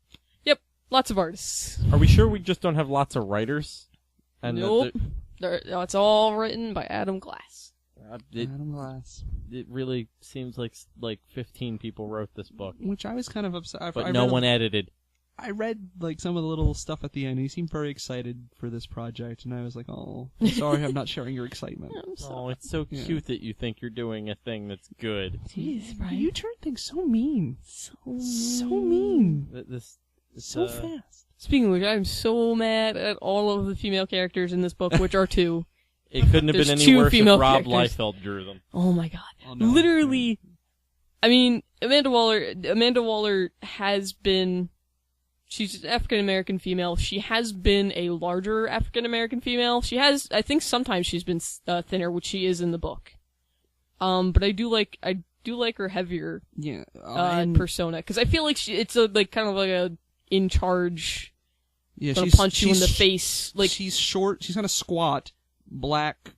yep, lots of artists. Are we sure we just don't have lots of writers? And Nope. It's all written by Adam Glass. Adam Glass. It really seems like 15 people wrote this book. Which I was kind of upset. But no one edited. I read like some of the little stuff at the end. He seemed very excited for this project, and I was like, "Oh, I'm sorry, I'm not sharing your excitement." Oh, it's so cute that you think you're doing a thing that's good. Jeez, Brian. You turn things so mean, so mean, so fast. Speaking of which, I'm so mad at all of the female characters in this book, which are 2. It couldn't have been There's any 2 worse if female Rob characters. Liefeld drew them. Oh my god. Oh, no. Literally, I mean, Amanda Waller has been... She's an African-American female. She has been a larger African-American female. She has, I think sometimes she's been thinner, which she is in the book. But I do like her heavier persona, because I feel like it's a kind of like a in charge. Yeah, gonna punch you in the face. Like she's short. She's kind of squat, black,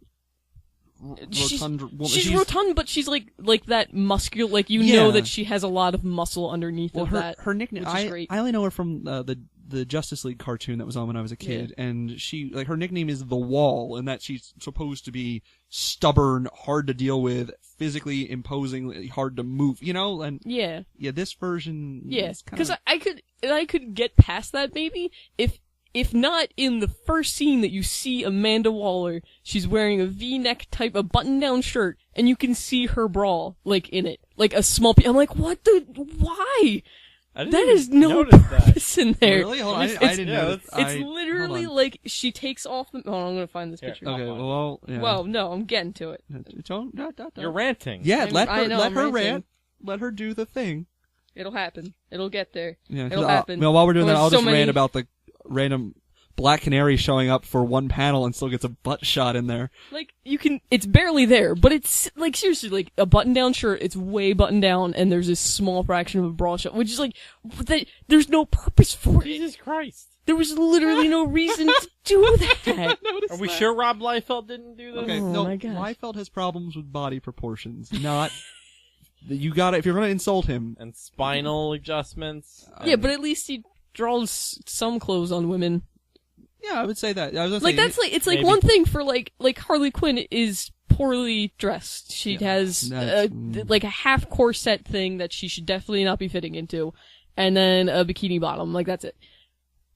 rotund woman. She's rotund, but she's like that muscular. Like know that she has a lot of muscle underneath of that. Her nickname. Which is great. I only know her from the Justice League cartoon that was on when I was a kid, and she her nickname is the Wall, and that she's supposed to be stubborn, hard to deal with, physically imposing, hard to move. And this version. Yeah, because I could get past that maybe if not in the first scene that you see Amanda Waller, she's wearing a V-neck type of button-down shirt, and you can see her bra, in it. Like a small piece. I'm like, why? That is no purpose in there. Really? Hold on, I didn't know. It's literally like she takes off the... Hold on, I'm gonna find this picture. Okay, well, yeah. Well, no, I'm getting to it. You're ranting. Yeah, let her ranting. rant. Let her do the thing. It'll happen. It'll get there. Yeah, it'll happen. Well, while we're doing that, I'll just rant about the random Black Canary showing up for one panel and still gets a butt shot in there. It's barely there, but it's, seriously, a button-down shirt, it's way buttoned down, and there's this small fraction of a bra shot, which is there's no purpose for it. Jesus Christ. There was literally no reason to do that. Are we sure Rob Liefeld didn't do that? Okay, oh no, my gosh. Liefeld has problems with body proportions, not... You gotta, if you're gonna insult him... And spinal adjustments. Yeah, but at least he draws some clothes on women. Yeah, I would say that. I was gonna say, it's one thing for Harley Quinn is poorly dressed. She has a half corset thing that she should definitely not be fitting into, and then a bikini bottom. That's it.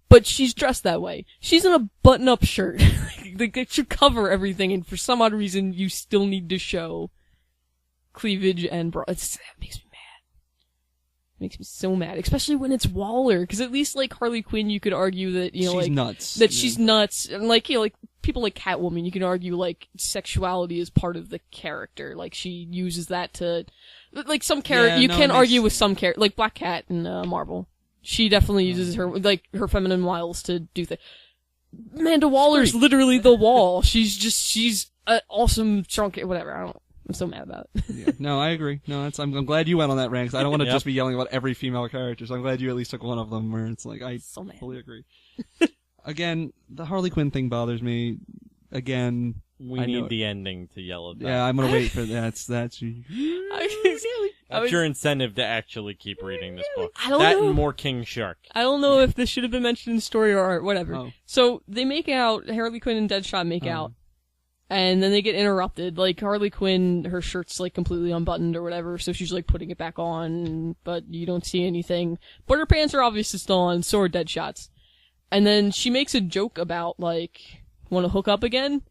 But she's dressed that way. She's in a button-up shirt. It should cover everything, and for some odd reason, you still need to show cleavage and bra. That makes me mad. Makes me so mad, especially when it's Waller, because at least Harley Quinn, you could argue that she's nuts. That she's nuts, and people like Catwoman, you can argue sexuality is part of the character. She uses that to some character. You can argue with some character, like Black Cat in Marvel. She definitely uses her feminine wiles to do things. Amanda Waller's literally the Wall. She's an awesome strong. Whatever. I'm so mad about it. Yeah. No, I agree. No, I'm glad you went on that rant, because I don't want to just be yelling about every female character, so I'm glad you at least took one of them where it's I fully agree. Again, the Harley Quinn thing bothers me. Again, we need the ending to yell at that. Yeah, I'm gonna wait for that. That's your incentive to actually keep reading this book. I don't know. And more King Shark. I don't know if this should have been mentioned in story or art, whatever. Oh. So, they make out, Harley Quinn and Deadshot make out. And then they get interrupted. Harley Quinn, her shirt's completely unbuttoned or whatever, so she's putting it back on, but you don't see anything. But her pants are obviously still on, so are Deadshot's. And then she makes a joke about, wanna hook up again?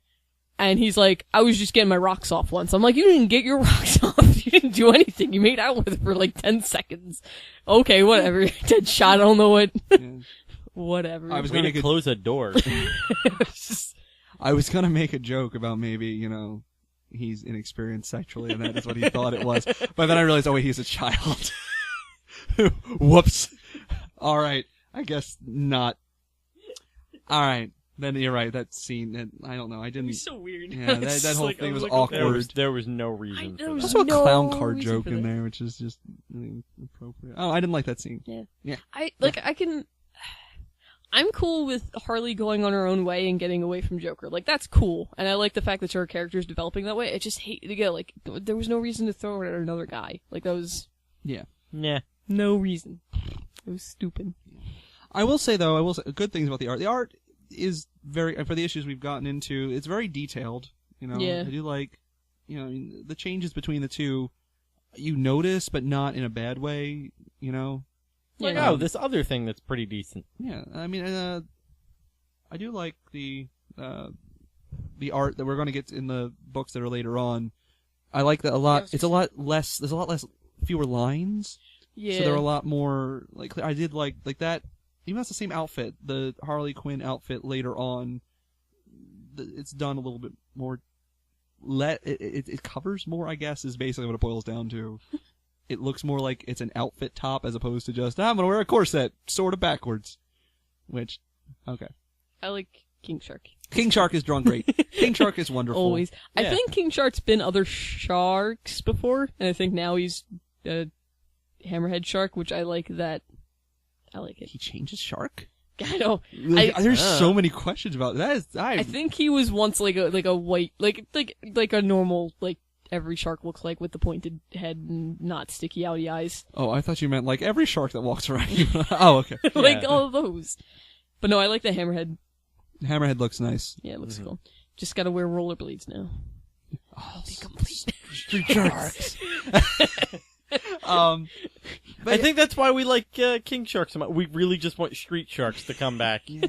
And he's like, I was just getting my rocks off once. I'm like, you didn't get your rocks off. You didn't do anything. You made out with her for 10 seconds. Okay, whatever. Deadshot, I don't know what. Whatever. I was going to close a door. I was gonna make a joke about maybe, he's inexperienced sexually and that is what he thought it was. But then I realized, oh wait, he's a child. Whoops. Alright. I guess not. Alright. Then you're right, that scene, I don't know, I didn't... It was so weird. Yeah, that whole thing was awkward. There was no reason for that. There's also a clown car joke in there, which is just really inappropriate. Oh, I didn't like that scene. Yeah. Yeah. I can... I'm cool with Harley going on her own way and getting away from Joker. Like, that's cool. And I like the fact that her character's developing that way. I just hate to go, like, there was no reason to throw it at another guy. Like, that was... Yeah. Yeah. No reason. It was stupid. I will say, though, good things about the art. The art is very, for the issues we've gotten into, it's very detailed. You know, Yeah. I do like, you know, the changes between the two, you notice, but not in a bad way, you know? Like, Yeah. oh, this other thing that's pretty decent. Yeah, I mean, I do like the art that we're going to get in the books that are later on. I like that a lot. It's a lot less. There's a lot less, fewer lines. Yeah. So they're a lot more like. I did like that. Even though it's the same outfit, the Harley Quinn outfit later on, it's done a little bit more. It covers more, I guess, is basically what it boils down to. It looks more like it's an outfit top as opposed to just, I'm going to wear a corset, sort of backwards. Which, okay. I like King Shark. King Shark is drawn great. King Shark is wonderful. Always. Yeah. I think King Shark's been other sharks before, and I think now he's a hammerhead shark, which I like that. I like it. He changes shark? I know. There's so many questions about that. I think he was once like a white, like a normal, like, every shark looks like, with the pointed head and not sticky outy eyes. Oh, I thought you meant like every shark that walks around. Oh, okay. Like Yeah. all of those. But no, I like the hammerhead. Hammerhead looks nice. Yeah, it looks cool. Just gotta wear rollerblades now. Oh, Be complete. street sharks. I think that's why we like King Shark so much. We really just want Street Sharks to come back. Yeah.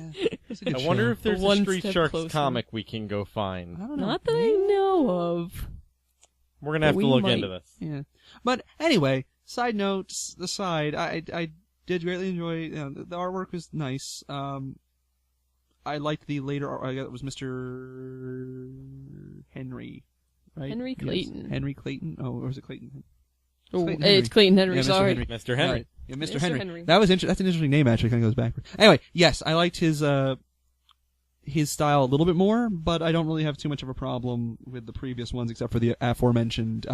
It's a good I wonder show. if there's a One Street step Sharks closer. comic we can go I find. don't know. Not that I know of. We're gonna have We to look might. into this. Yeah. But anyway, side notes aside, I did greatly enjoy, you know, the artwork was nice. I liked the later art. I guess it was Mr. Henry, right? Henry Yes. Clayton. Henry Clayton. Oh, or was it Clayton? Oh, Clayton it's Clayton Henry, Yeah, Mr. sorry. Henry. Mr. Henry. Right. Yeah, Mr. Mr. Henry. Henry. That was that's an interesting name actually. Kind of goes backwards. Anyway, yes, I liked his style a little bit more, but I don't really have too much of a problem with the previous ones, except for the aforementioned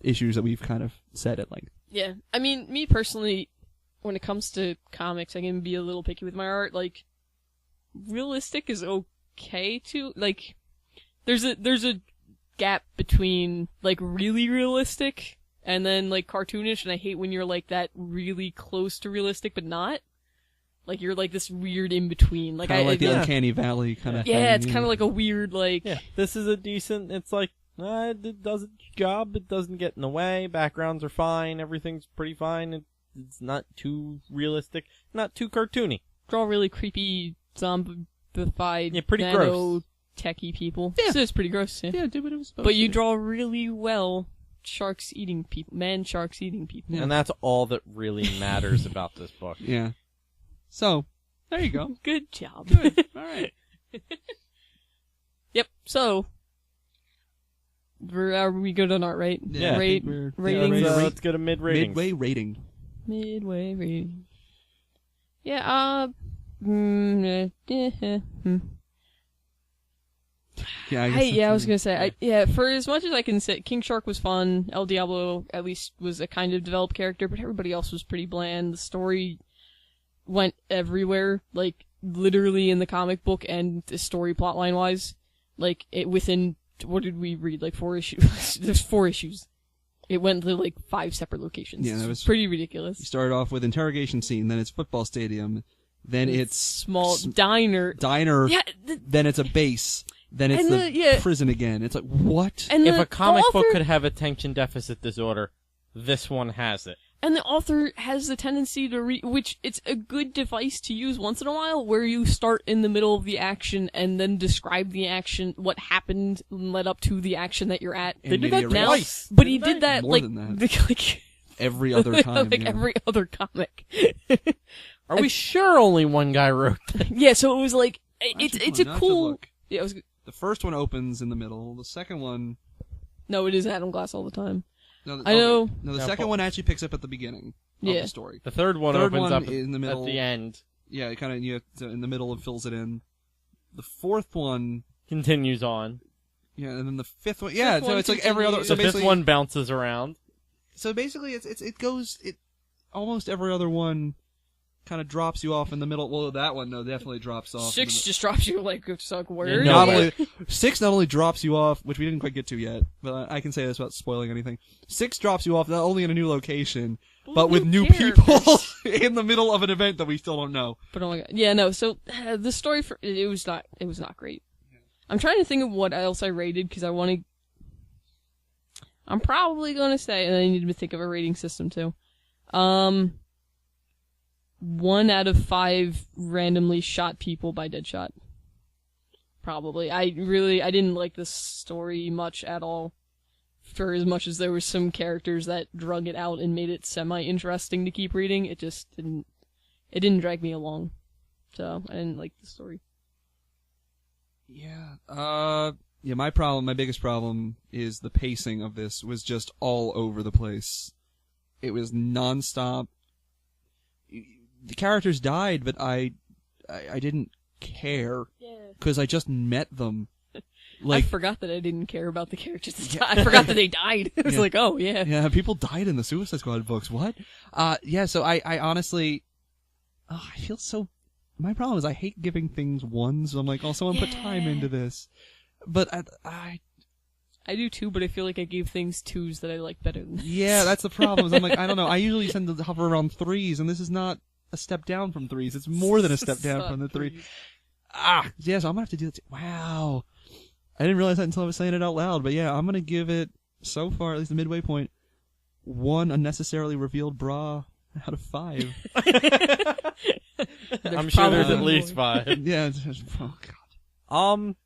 issues that we've kind of said at length. Yeah. I mean, me personally, when it comes to comics, I can be a little picky with my art. Like, realistic is okay too. Like, there's a gap between, like, really realistic and then, like, cartoonish, and I hate when you're, like, that really close to realistic but not. Like, you're, like, this weird in-between. Like, Kind of like the yeah. Uncanny Valley kind of thing. yeah, it's you kind know. of like a weird, like... Yeah, this is a decent. It's like it does its job. It doesn't get in the way. Backgrounds are fine. Everything's pretty fine. It's not too realistic. Not too cartoony. draw really creepy, zombified, Yeah, pretty nano-techy people. Yeah. So it's pretty gross, yeah. Yeah, did what it was supposed But to you do. draw really well sharks eating people. Man sharks eating people. Yeah. And that's all that really matters about this book. Yeah. So, there you go. Good job. Good. All right. Yep, so... Are we good on art, right? Yeah, I Rate, think we're- ratings? yeah, Let's get a mid rating. Midway rating. Midway rating. Yeah, Yeah, I was gonna say, for as much as I can say, King Shark was fun, El Diablo at least was a kind of developed character, but everybody else was pretty bland. The story went everywhere, like, literally in the comic book and the story plotline wise. Like, it within, what did we read, like 4 issues? There's 4 issues. It went to, like, 5 separate locations. Yeah, that It's was- pretty You ridiculous. started off with interrogation scene, then it's football stadium, then it's Small diner. diner, Yeah, then it's a base, then it's And the the- yeah. prison again. It's like, what? and If the a comic book author- could have attention deficit disorder, this one has it. And the author has the tendency to which it's a good device to use once in a while, where you start in the middle of the action and then describe the action, what happened and led up to the action that you're at. And They did maybe that erase twice. But he didn't did they? that, More like, than that. like Every other time. like yeah. every other comic. Are we sure only one guy wrote that? Yeah, so it was like, it's Actually, a not to cool, look. yeah, it was, The first one opens in the middle. The second one. no, it is Adam Glass all the time. No, I know. No, the No, second Paul. one actually picks up at the beginning of Yeah. the story. The third one Third opens one up in the middle. at the end, Yeah, it kind of in the middle and fills it in. The fourth one, continues on. yeah, and then the fifth one, yeah. Fifth So one it's like every other. continues. So The fifth basically, one bounces around. So basically, it goes almost every other one kind of drops you off in the middle. Well, that one, no, definitely drops off. 6 just drops you like it's like word. No. 6 not only drops you off, which we didn't quite get to yet, but I can say this without spoiling anything. 6 drops you off not only in a new location, but with new people in the middle of an event that we still don't know. But oh my god, yeah, no. So the story for it was not great. I'm trying to think of what else I rated because I want to. I'm probably gonna say, and I need to think of a rating system too. 1 out of 5 randomly shot people by Deadshot. Probably. I didn't like this story much at all. For as much as there were some characters that drug it out and made it semi-interesting to keep reading, it just didn't drag me along. So, I didn't like the story. Yeah. My biggest problem is the pacing of this was just all over the place. It was nonstop. The characters died, but I didn't care. Yeah. Because I just met them. Like, I forgot that I didn't care about the characters. I forgot that they died. I was like, oh, yeah. Yeah, people died in the Suicide Squad books. What? So I honestly... I feel so... My problem is I hate giving things 1s. I'm like, someone put time into this. But I do too, but I feel like I gave things 2s that I like better than this. Yeah, that's the problem. I'm like, I don't know. I usually tend to hover around 3s, and this is not a step down from 3s. It's more than a step down from the 3. Yeah, so I'm gonna have to do that. Wow. I didn't realize that until I was saying it out loud, but yeah, I'm gonna give it, so far, at least the midway point, 1 unnecessarily revealed bra out of 5. I'm sure there's at least 5. Yeah. Oh, God.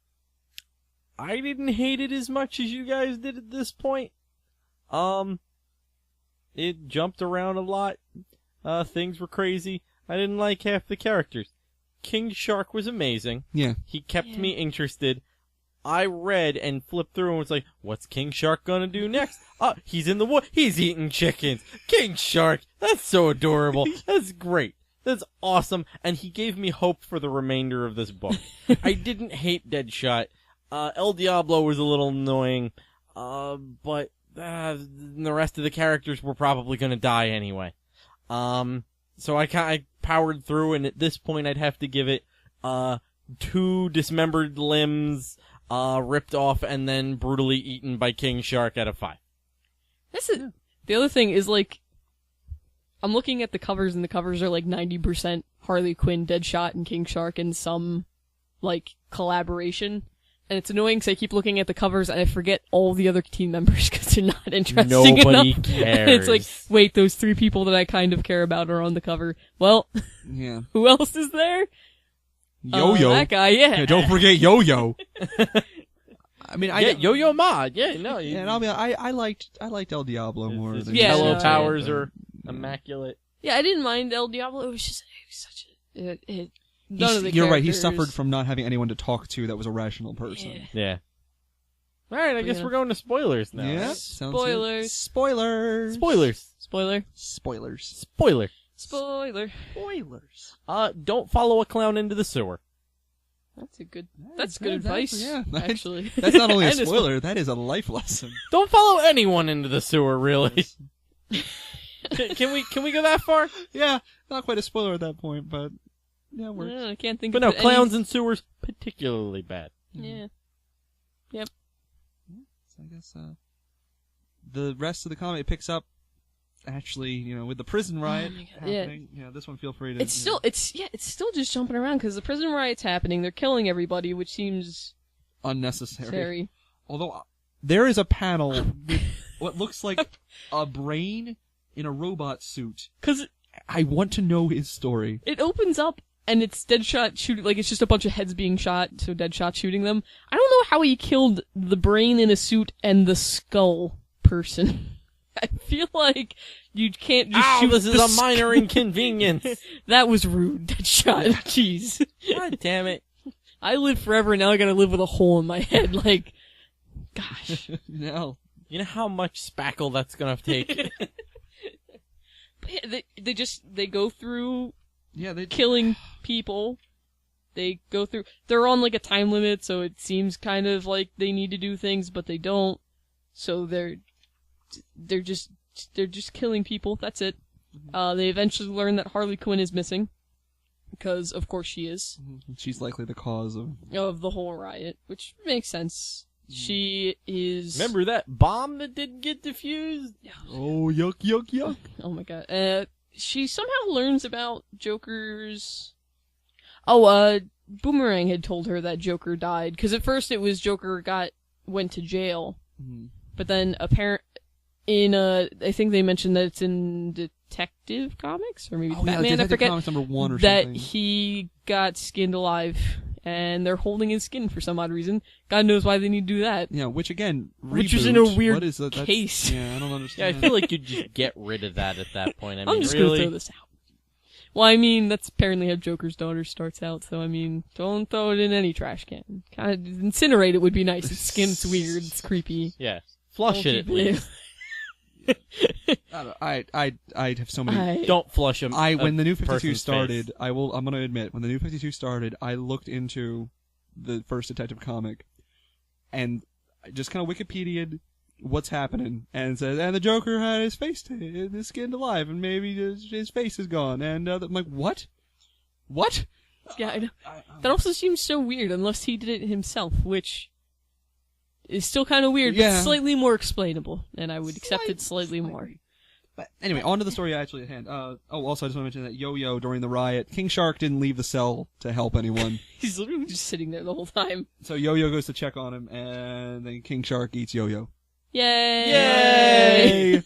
I didn't hate it as much as you guys did at this point. It jumped around a lot. Things were crazy. I didn't like half the characters. King Shark was amazing. Yeah. He kept me interested. I read and flipped through and was like, what's King Shark gonna do next? He's in the wood. He's eating chickens. King Shark. That's so adorable. That's great. That's awesome. And he gave me hope for the remainder of this book. I didn't hate Deadshot. El Diablo was a little annoying. But the rest of the characters were probably gonna die anyway. So I powered through, and at this point I'd have to give it, 2 dismembered limbs, ripped off and then brutally eaten by King Shark out of 5. The other thing is, like, I'm looking at the covers, and the covers are like 90% Harley Quinn, Deadshot, and King Shark, and some, like, collaboration. And it's annoying because I keep looking at the covers and I forget all the other team members because they're not interesting Nobody enough. cares. It's like, wait, those 3 people that I kind of care about are on the cover. Well, yeah. Who else is there? Yo-Yo. That guy, yeah. Don't forget Yo-Yo. I mean, Yo-Yo Ma. Yeah, no. Yeah, and I'll be I liked El Diablo more than Hello powers are immaculate. Yeah, I didn't mind El Diablo. It was such a... You're right, he suffered from not having anyone to talk to that was a rational person. Yeah. Alright, I guess we're going to spoilers now. Yeah. Spoilers. Spoilers. Spoilers. Spoiler. Spoilers. Spoiler. Spoiler. Spoilers. Don't follow a clown into the sewer. That's good advice. Yeah, actually. That's not only a spoiler, that is a life lesson. Don't follow anyone into the sewer, really. Can we go that far? Yeah, not quite a spoiler at that point, but yeah, it works. I can't think but of no, clowns in sewers, particularly bad. Yeah. Yep. So I guess, the rest of the comic picks up, actually, with the prison riot happening. Yeah, this one, feel free to... It's still just jumping around, because the prison riot's happening, they're killing everybody, which seems... unnecessary. Although, there is a panel with what looks like a brain in a robot suit. Because... I want to know his story. It opens up, and it's Deadshot shooting, like, it's just a bunch of heads being shot, so Deadshot shooting them. I don't know how he killed the brain in a suit and the skull person. I feel like you can't just shoot this is a minor inconvenience. That was rude, Deadshot. Jeez. God damn it. I live forever, and now I gotta live with a hole in my head, like, gosh. No. You know how much spackle that's gonna take? Yeah, they go through killing people. They go through, they're on like a time limit, so it seems kind of like they need to do things, but they don't. So they're just killing people. That's it. They eventually learn that Harley Quinn is missing. Because, of course, she is. She's likely the cause of the whole riot, which makes sense. She is... Remember that bomb that didn't get defused? Oh, yuck, yuck, yuck. Oh my god. She somehow learns about Joker's... Oh, Boomerang had told her that Joker died, because at first it was Joker went to jail. But then I think they mentioned that it's in Detective Comics, or maybe Batman, I forget. Comics #1 or that something. He got skinned alive, and they're holding his skin for some odd reason. God knows why they need to do that. Yeah, which again, which is in a weird what is that? case. Yeah, I don't understand. Yeah, I feel like you'd just get rid of that at that point. I mean, I'm just really? gonna throw this out. Well, I mean, that's apparently how Joker's daughter starts out, so I mean, don't throw it in any trash can. Kind of incinerate it would be nice. Its skin's weird, it's creepy. Yeah. Flush it at least. I have so many. Don't flush them. When the New 52 started, I'm gonna admit, when the New 52 started, I looked into the first Detective comic, and I just kind of Wikipedia'd what's happening, and it says, and the Joker had his skinned alive, and maybe his face is gone, and I'm like, what? What? Yeah, I know. That also seems so weird, unless he did it himself, which is still kind of weird, but slightly more explainable, and I would accept it slightly more. But anyway, on to the story actually at hand. Also, I just want to mention that Yo-Yo, during the riot, King Shark didn't leave the cell to help anyone. He's literally just sitting there the whole time. So Yo-Yo goes to check on him, and then King Shark eats Yo-Yo. Yay!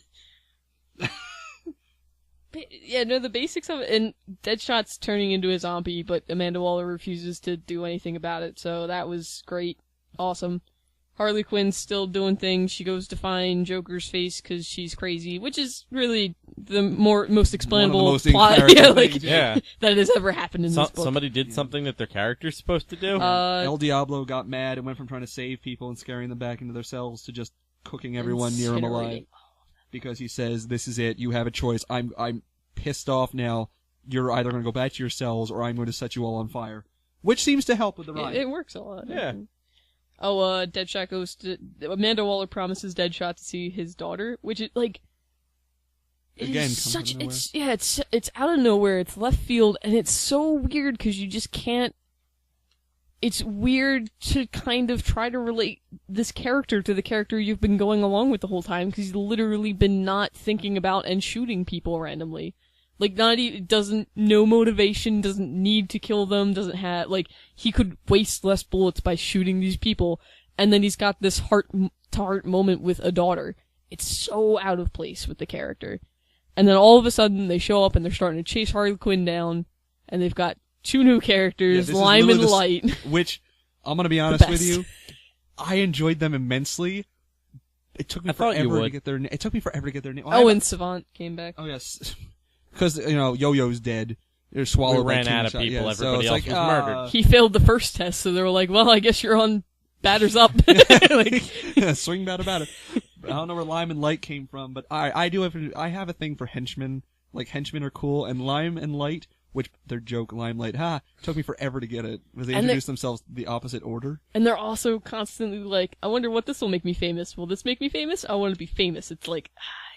Yeah, no, the basics of it, and Deadshot's turning into a zombie, but Amanda Waller refuses to do anything about it, so that was great. Awesome. Harley Quinn's still doing things. She goes to find Joker's face because she's crazy, which is really the most explainable plot that has ever happened in this book. Somebody did something that their character's supposed to do? El Diablo got mad and went from trying to save people and scaring them back into their cells to just cooking everyone near him alive. Because he says, this is it, you have a choice, I'm pissed off now, you're either going to go back to your cells or I'm going to set you all on fire. Which seems to help with the riot. It works a lot. Yeah. Oh, Deadshot goes to... Amanda Waller promises Deadshot to see his daughter, which is, like... Again, it's out of nowhere, it's left field, and it's so weird because you just can't... It's weird to kind of try to relate this character to the character you've been going along with the whole time, because he's literally been not thinking about and shooting people randomly. Like, no motivation, doesn't need to kill them, doesn't have, like, he could waste less bullets by shooting these people, and then he's got this heart-to-heart moment with a daughter. It's so out of place with the character. And then all of a sudden, they show up and they're starting to chase Harley Quinn down, and they've got two new characters, Lime and Light. Which, I'm gonna be honest with you, I enjoyed them immensely. It took me forever to get their name. It took me forever to get their name. And Savant came back. Oh, yes. Because, Yo-Yo's dead. They're swallowed by ran out of people. Everybody else was murdered. He failed the first test, so they were like, well, I guess you're on batters up. Swing batter. I don't know where Lime and Light came from, but I have a thing for henchmen. Like, henchmen are cool, and Lime and Light, which their joke, Limelight, took me forever to get it, because they introduced themselves the opposite order. And they're also constantly like, I wonder what this will make me famous. Will this make me famous? I want to be famous. It's like,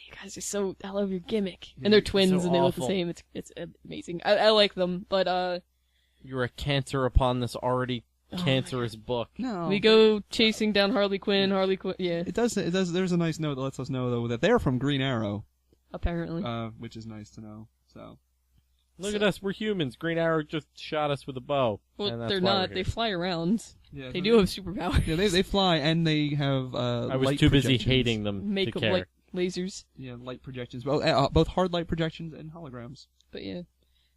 you guys are I love your gimmick. And they're twins, and they look the same. It's amazing. I like them, but you're a cancer upon this already cancerous book. No. We go chasing down Harley Quinn, yeah. It does, there's a nice note that lets us know, though, that they're from Green Arrow. Apparently. Which is nice to know, so. Look at us, we're humans. Green Arrow just shot us with a bow. Well, they're not. They fly around. Yeah, they do have superpowers. Yeah, they fly, and they have I was too busy hating them to care. Like lasers. Yeah, light projections. Well, both hard light projections and holograms. But yeah.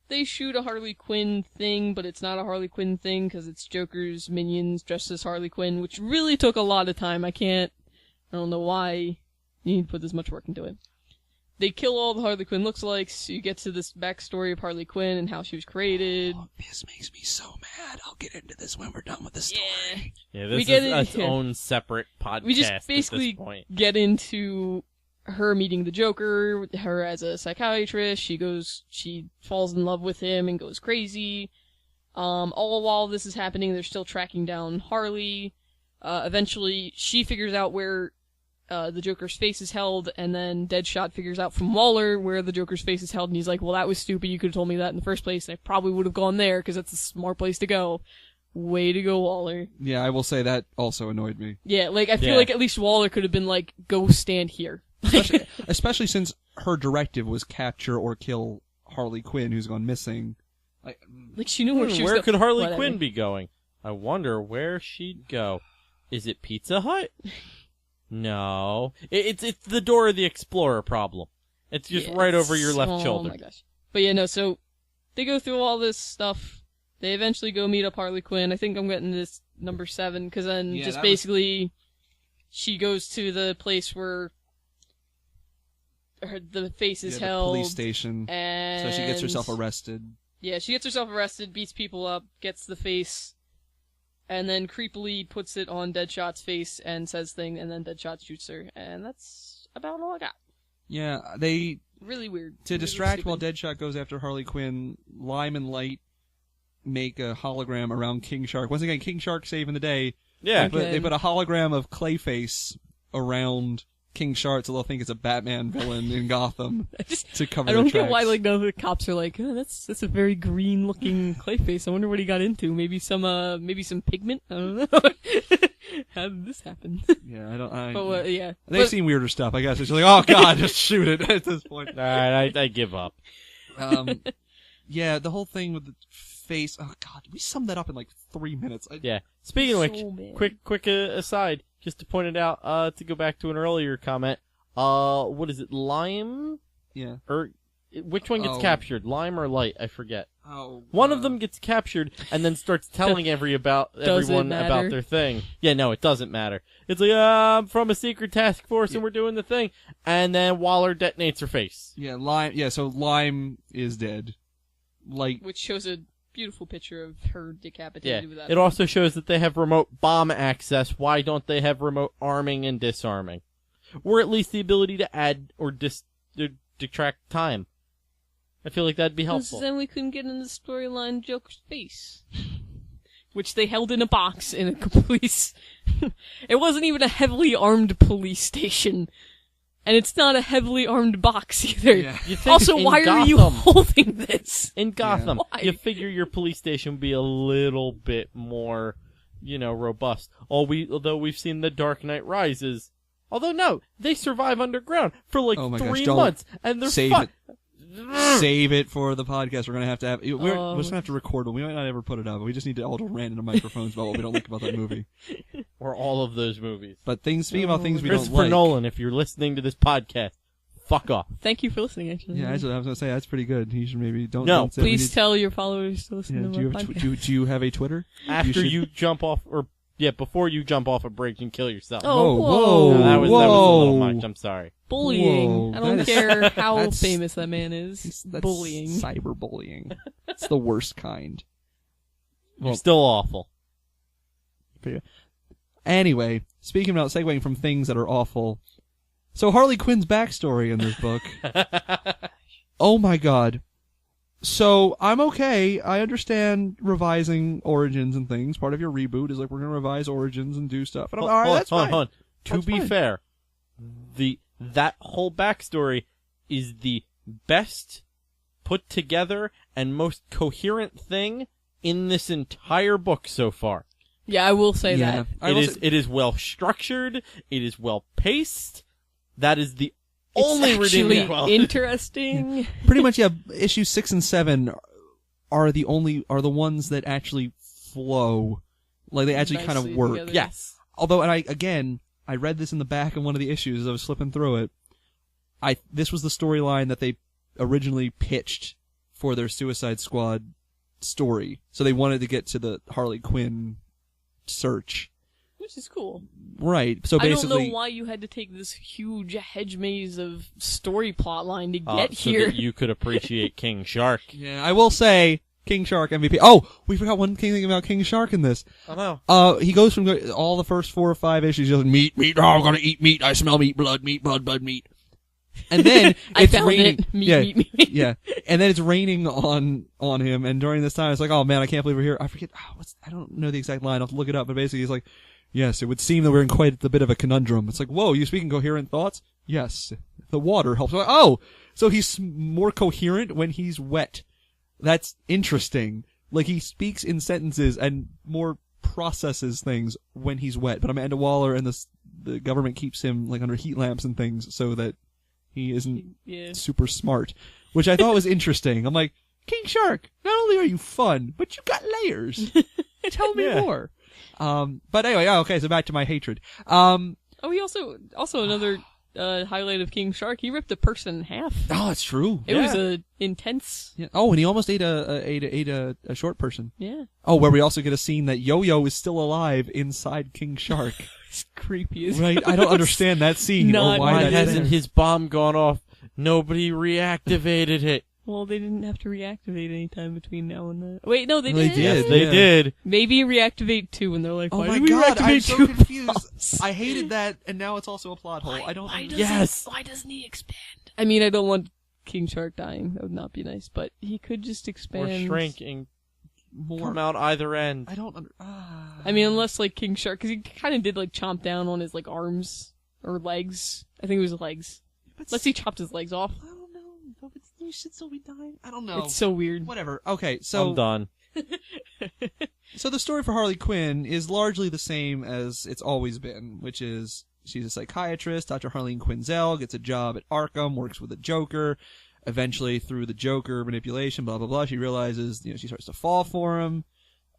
They shoot a Harley Quinn thing, but it's not a Harley Quinn thing, because it's Joker's minions dressed as Harley Quinn, which really took a lot of time. I don't know why you need to put this much work into it. They kill all the Harley Quinn lookalikes. You get to this backstory of Harley Quinn and how she was created. Oh, this makes me so mad. I'll get into this when we're done with the story. Yeah, this is its own separate podcast. We just basically get into her meeting the Joker, her as a psychiatrist. She falls in love with him and goes crazy. All while this is happening, they're still tracking down Harley. Eventually, she figures out where the Joker's face is held, and then Deadshot figures out from Waller where the Joker's face is held, and he's like, well, that was stupid, you could have told me that in the first place, and I probably would have gone there, because that's a smart place to go. Way to go, Waller. Yeah, I will say that also annoyed me. Yeah, like, I feel like at least Waller could have been like, go stand here. Especially since her directive was capture or kill Harley Quinn, who's gone missing. Like, she knew where she was Where could Harley Whatever. Quinn be going? I wonder where she'd go. Is it Pizza Hut? No. It's the Dora the Explorer problem. It's just right over your left shoulder. Oh my gosh. But yeah, no, so they go through all this stuff. They eventually go meet up Harley Quinn. I think I'm getting this number 7, because then just basically she goes to the place where the face is held. The police station. And so she gets herself arrested. Yeah, she gets herself arrested, beats people up, gets the face, and then creepily puts it on Deadshot's face and says thing, and then Deadshot shoots her, and that's about all I got. Yeah, they... Really weird. To really distract while stupid. Deadshot goes after Harley Quinn, Lime and Light make a hologram around King Shark. Once again, King Shark saving the day. Yeah. They put a hologram of Clayface around King Shark so they'll think it's a Batman villain in Gotham to cover I don't their get tracks. why like the cops are like, oh, that's a very green looking Clayface. I wonder what he got into. Maybe some pigment. I don't know. How did this happen? Yeah, I don't. But yeah, They've seen weirder stuff. I guess it's like, oh god, just shoot it at this point. Alright, I give up. Yeah, the whole thing with the face. Oh god, we summed that up in like 3 minutes. Yeah. Speaking of So which, bad. quick aside, just to point it out, to go back to an earlier comment, what is it, Lime? Yeah. Or, which one gets Oh. captured? Lime or Light? I forget. Oh. One of them gets captured and then starts telling everyone matter. about their thing. Yeah, no, it doesn't matter. It's like, I'm from a secret task force and we're doing the thing. And then Waller detonates her face. Yeah, Lime. Yeah, so Lime is dead. Like, which shows a beautiful picture of her Yeah. decapitated with that. It also shows that they have remote bomb access. Why don't they have remote arming and disarming? Or at least the ability to add or detract time. I feel like that'd be helpful. Then we couldn't get in the storyline Joker's face. Which they held in a box in a police... It wasn't even a heavily armed police station. And it's not a heavily armed box either. Yeah. You think Also, in why are you Gotham- holding this? In Gotham, Why? you figure your police station would be a little bit more, robust. Although we've seen The Dark Knight Rises. Although no, they survive underground for like Oh my gosh, 3 don't months, and they're save fine. it. Save it for the podcast. We're gonna have to have. We're just gonna have to record one. We might not ever put it up. We just need to all rant into microphones about what we don't like about that movie. Or all of those movies. But speaking about things we don't Christopher like. Nolan, if you're listening to this podcast, fuck off. Thank you for listening, actually. Yeah, actually, I was gonna say that's pretty good. You should maybe don't. No, don't say we Please need- tell your followers to listen Yeah, to do you my have podcast. do you have a Twitter? After should- you jump off, before you jump off a bridge and kill yourself. Oh, Whoa, No, that was a little whoa. much. I'm sorry. Bullying. Whoa, I don't that is- care how that's- famous that man is. That's Bullying. cyberbullying. It's the worst kind. You're still awful. Anyway, speaking about segueing from things that are awful, so Harley Quinn's backstory in this book. Oh my god. So, I'm okay. I understand revising origins and things. Part of your reboot is like, we're gonna revise origins and do stuff. And I'm alright, that's fine. Hold on. To That's be fine. fair, that whole backstory is the best put together and most coherent thing in this entire book so far. Yeah, I will say Yeah. that. It is well structured. It is well paced. That is the only It's actually redeeming quality. interesting. Pretty much, yeah, issues 6 and 7 are the ones that actually flow. Like, they actually kind of Nicely work. together. Yes. Although, and I read this in the back of one of the issues as I was flipping through it. This was the storyline that they originally pitched for their Suicide Squad story. So they wanted to get to the Harley Quinn search. Which is cool. Right. So I basically, don't know why you had to take this huge hedge maze of story plot line to get So here. that you could appreciate King Shark. yeah, I will say King Shark MVP. Oh, we forgot one thing about King Shark in this. I know. He goes from all the first 4 or 5 issues, just meat, oh, I'm gonna eat meat. I smell meat, blood, meat. And then I it's found raining. it. Meat, yeah, meat. yeah. And then it's raining on him. And during this time, it's like, oh man, I can't believe we're here. I forget. I don't know the exact line. I'll have to look it up. But basically, he's like, Yes, it would seem that we're in quite a bit of a conundrum. It's like, whoa, you speak in coherent thoughts? Yes. The water helps. Oh! So he's more coherent when he's wet. That's interesting. Like, he speaks in sentences and more processes things when he's wet. But Amanda Waller and the government keeps him, like, under heat lamps and things so that he isn't super smart. Which I thought was interesting. I'm like, King Shark, not only are you fun, but you got layers. Tell me more. But anyway, okay, so back to my hatred. He also another highlight of King Shark, he ripped a person in half. Oh, it's true. It was a intense. Yeah. Oh, and he almost ate a short person. Yeah. Oh, where we also get a scene that Yo-Yo is still alive inside King Shark. It's creepy as right. I don't understand that scene. Why hasn't his bomb gone off? Nobody reactivated it. Well, they didn't have to reactivate any time between now and then. Wait, no, they They did. did. Yes, they did. Maybe reactivate 2 when they're like, Oh why my did we god, reactivate I'm so 2 confused. bombs? I hated that, and now it's also a plot hole. I don't understand. Yes. Why doesn't he expand? I mean, I don't want King Shark dying. That would not be nice, but he could just expand. Or shrink and More. come out either end. I don't I mean, unless, like, King Shark, because he kind of did, like, chomp down on his, like, arms or legs. I think it was legs. Unless he chopped his legs off. I don't know. You should still be dying. I don't know. It's so weird. Whatever. Okay, so I'm done. So the story for Harley Quinn is largely the same as it's always been, which is she's a psychiatrist. Dr. Harleen Quinzel gets a job at Arkham, works with the Joker. Eventually, through the Joker manipulation, blah blah blah, she realizes she starts to fall for him.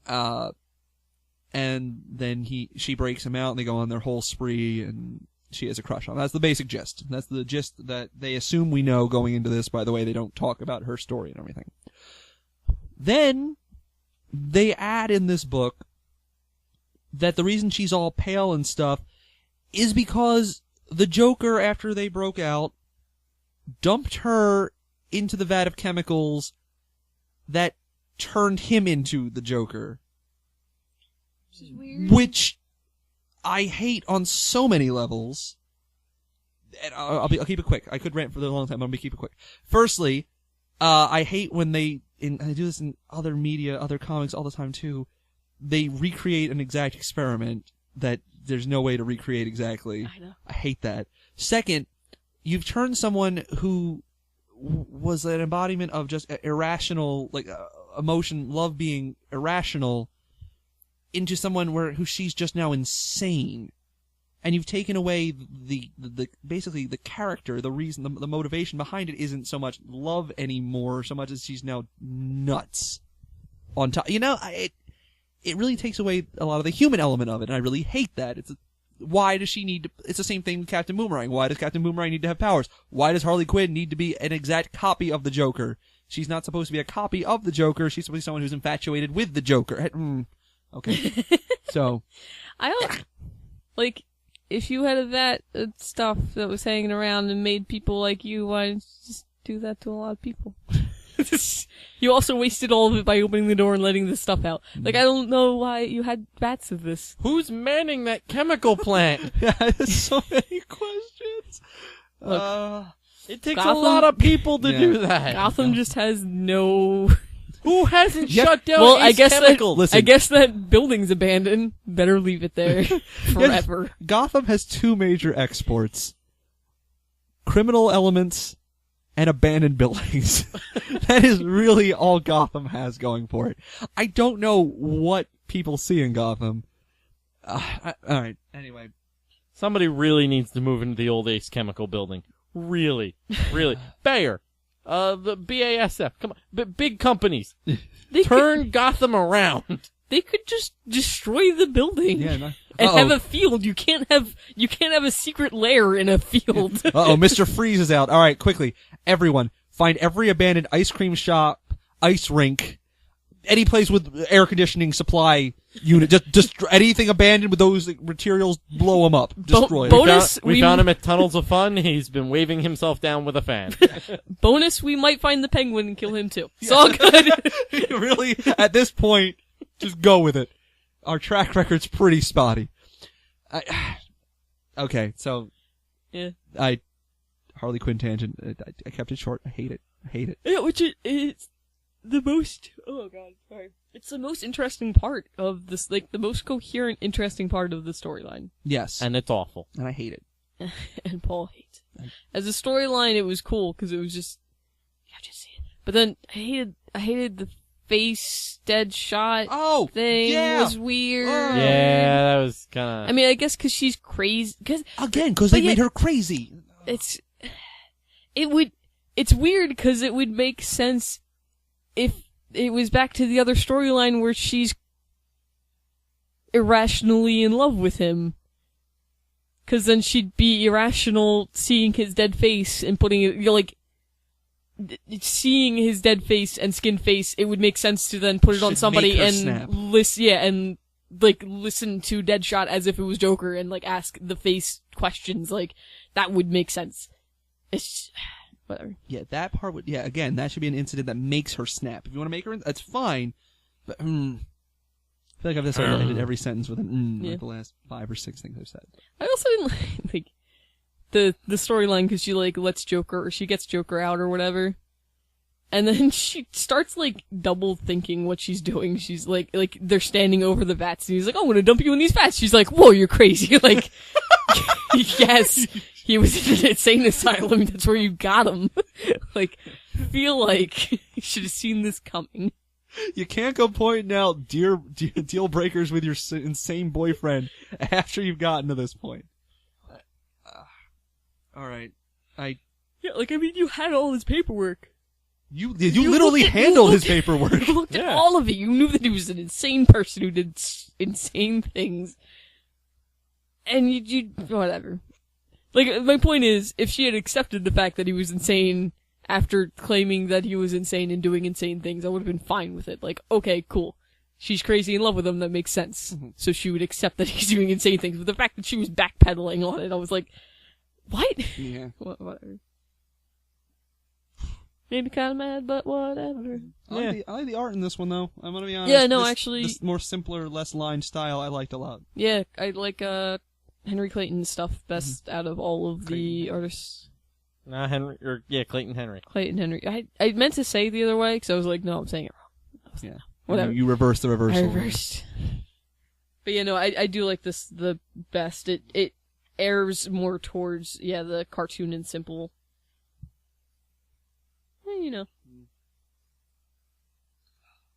And then she breaks him out, and they go on their whole spree, and she has a crush on him. That's the basic gist. That's the gist that they assume we know going into this. By the way, they don't talk about her story and everything. Then they add in this book that the reason she's all pale and stuff is because the Joker, after they broke out, dumped her into the vat of chemicals that turned him into the Joker. Which is weird. Which I hate on so many levels. And I'll keep it quick. I could rant for a long time, but I'm gonna keep it quick. Firstly, I hate when I do this in other media, other comics all the time too, they recreate an exact experiment that there's no way to recreate exactly. I know. I hate that. Second, you've turned someone who was an embodiment of just irrational, like, emotion, love being irrational, into someone who she's just now insane. And you've taken away the basically the character, the reason, the motivation behind it isn't so much love anymore, so much as she's now nuts. On top, it really takes away a lot of the human element of it, and I really hate that. Why does she need to, it's the same thing with Captain Boomerang. Why does Captain Boomerang need to have powers? Why does Harley Quinn need to be an exact copy of the Joker? She's not supposed to be a copy of the Joker, she's supposed to be someone who's infatuated with the Joker. Okay. So. I don't, like, if you had that stuff that was hanging around and made people like you, why didn't you just do that to a lot of people? You also wasted all of it by opening the door and letting this stuff out. Like, I don't know why you had bats of this. Who's manning that chemical plant? Yeah, there's so many questions. Look, it takes Gotham- a lot of people to Yeah. do that. Gotham just has no... Who hasn't Yep. shut down Well, Ace I guess Chemicals? Listen. I guess that building's abandoned. Better leave it there forever. Gotham has two major exports. Criminal elements and abandoned buildings. That is really all Gotham has going for it. I don't know what people see in Gotham. Alright, anyway. Somebody really needs to move into the old Ace Chemical building. Really. Really. Bayer. The BASF. Come on. Big companies. They Turn Gotham around. They could just destroy the building Yeah, and have a field. You can't have a secret lair in a field. Uh-oh, Mr. Freeze is out. Alright, quickly. Everyone, find every abandoned ice cream shop, ice rink, any place with air conditioning supply unit. Just anything abandoned with those materials, blow them up. Destroy it. bonus- We we- found him at Tunnels of Fun. He's been waving himself down with a fan. Bonus, we might find the penguin and kill him too. It's all good. Really, at this point, just go with it. Our track record's pretty spotty. Okay, so Yeah. Harley Quinn tangent. I kept it short. I hate it. Yeah, which is the most. Oh god, sorry. It's the most interesting part of this, like, the most coherent, interesting part of the storyline. Yes. And it's awful. And I hate it. And Paul hates it. As a storyline, it was cool, because it was just, you have to see it. But then, I hated the face dead shot thing. Yeah. Was weird. Yeah, that was kind of... I mean, I guess because she's crazy, Because they made her crazy. It's weird because it would make sense if it was back to the other storyline where she's irrationally in love with him. Because then she'd be irrational seeing his dead face and putting it, like, seeing his dead face and skinned face, it would make sense to then put it on somebody and listen to Deadshot as if it was Joker and, like, ask the face questions. Like, that would make sense. It's whatever. Yeah, that part would. Yeah, again, that should be an incident that makes her snap. If you want to make her, that's fine. But I feel like I've just ended every sentence with an like the last 5 or 6 things I've said. I also didn't like the storyline because she like lets Joker, or she gets Joker out or whatever, and then she starts like double thinking what she's doing. She's like they're standing over the vats, and he's like, "Oh, I'm gonna dump you in these vats." She's like, "Whoa, you're crazy!" Like, yes. He was in an insane asylum. That's where you got him. Like, feel like you should have seen this coming. You can't go pointing out deal breakers with your insane boyfriend after you've gotten to this point. All right, yeah, like I mean, you had all his paperwork. You literally handled his paperwork. You looked at all of it. You knew that he was an insane person who did insane things, and you whatever. Like, my point is, if she had accepted the fact that he was insane after claiming that he was insane and doing insane things, I would have been fine with it. Like, okay, cool. She's crazy in love with him, that makes sense. Mm-hmm. So she would accept that he's doing insane things. But the fact that she was backpedaling on it, I was like, what? Yeah. Whatever. Made me kind of mad, but whatever. I like the art in this one, though. I'm gonna be honest. Yeah, no, actually... This more simpler, less lined style I liked a lot. Yeah, I like, Henry Clayton's stuff best out of all of the artists. Nah, Clayton Henry. Clayton Henry. I meant to say the other way, because I was like, no, I'm saying it wrong. Yeah. Whatever. You reversed the reversal. I reversed. But yeah, no, I do like this the best. It errs more towards, the cartoon and simple. You know.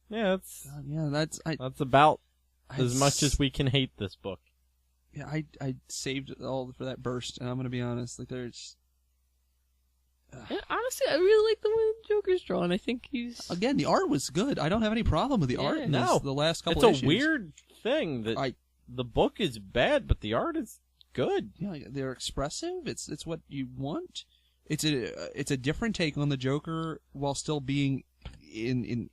Yeah, that's about as much as we can hate this book. Yeah, I saved it all for that burst, and I'm gonna be honest, like there's... Yeah, honestly, I really like the way the Joker's drawn. I think he's... Again, the art was good. I don't have any problem with the art in the last couple issues. It's a weird thing that the book is bad, but the art is good. Yeah, they're expressive. It's what you want. It's a different take on the Joker while still being in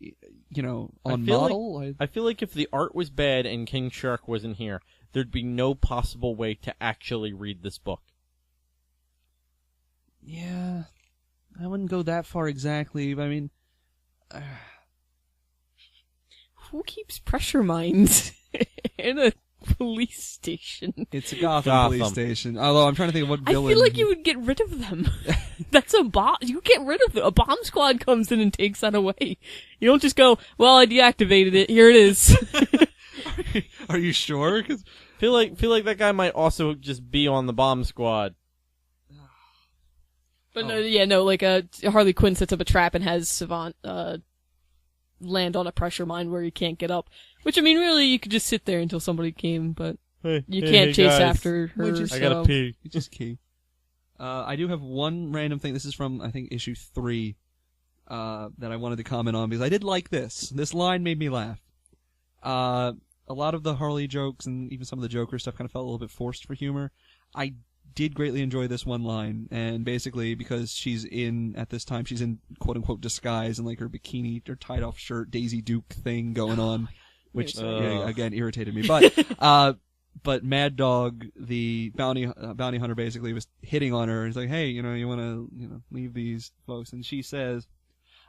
on model. I feel like if the art was bad and King Shark wasn't here, there'd be no possible way to actually read this book. Yeah, I wouldn't go that far exactly, but I mean... Who keeps pressure mines in a police station? It's a Gotham police station. Although, I'm trying to think of what villain... I feel like you would get rid of them. That's a bomb. You get rid of them. A bomb squad comes in and takes that away. You don't just go, well, I deactivated it. Here it is. Are you sure? Cause... Feel like that guy might also just be on the bomb squad. But like Harley Quinn sets up a trap and has Savant land on a pressure mine where he can't get up. Which, I mean, really, you could just sit there until somebody came, but you can't chase guys. after her. I gotta pee. You just key. I do have one random thing. This is from, I think, issue 3 that I wanted to comment on because I did like this. This line made me laugh. A lot of the Harley jokes and even some of the Joker stuff kind of felt a little bit forced for humor. I did greatly enjoy this one line, and basically because at this time she's in quote-unquote disguise and like her bikini or tied-off shirt Daisy Duke thing going on, which again irritated me. But Mad Dog, the bounty hunter, basically was hitting on her. He's like, hey, you want to leave these folks, and she says,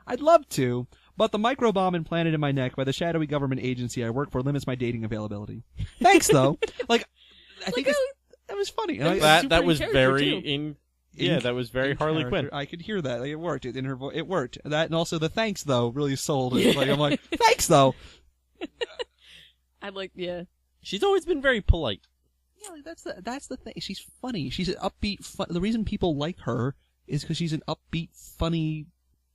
I'd love to, but the microbomb implanted in my neck by the shadowy government agency I work for limits my dating availability. Thanks, though. Like, I think that was funny. That was very that was very Harley Quinn. I could hear that. Like, it worked. In her voice, it worked. That and also the thanks though really sold it. Like, I'm like, thanks though. Yeah. She's always been very polite. Yeah, like that's the thing. She's funny. She's an upbeat. The reason people like her is because she's an upbeat, funny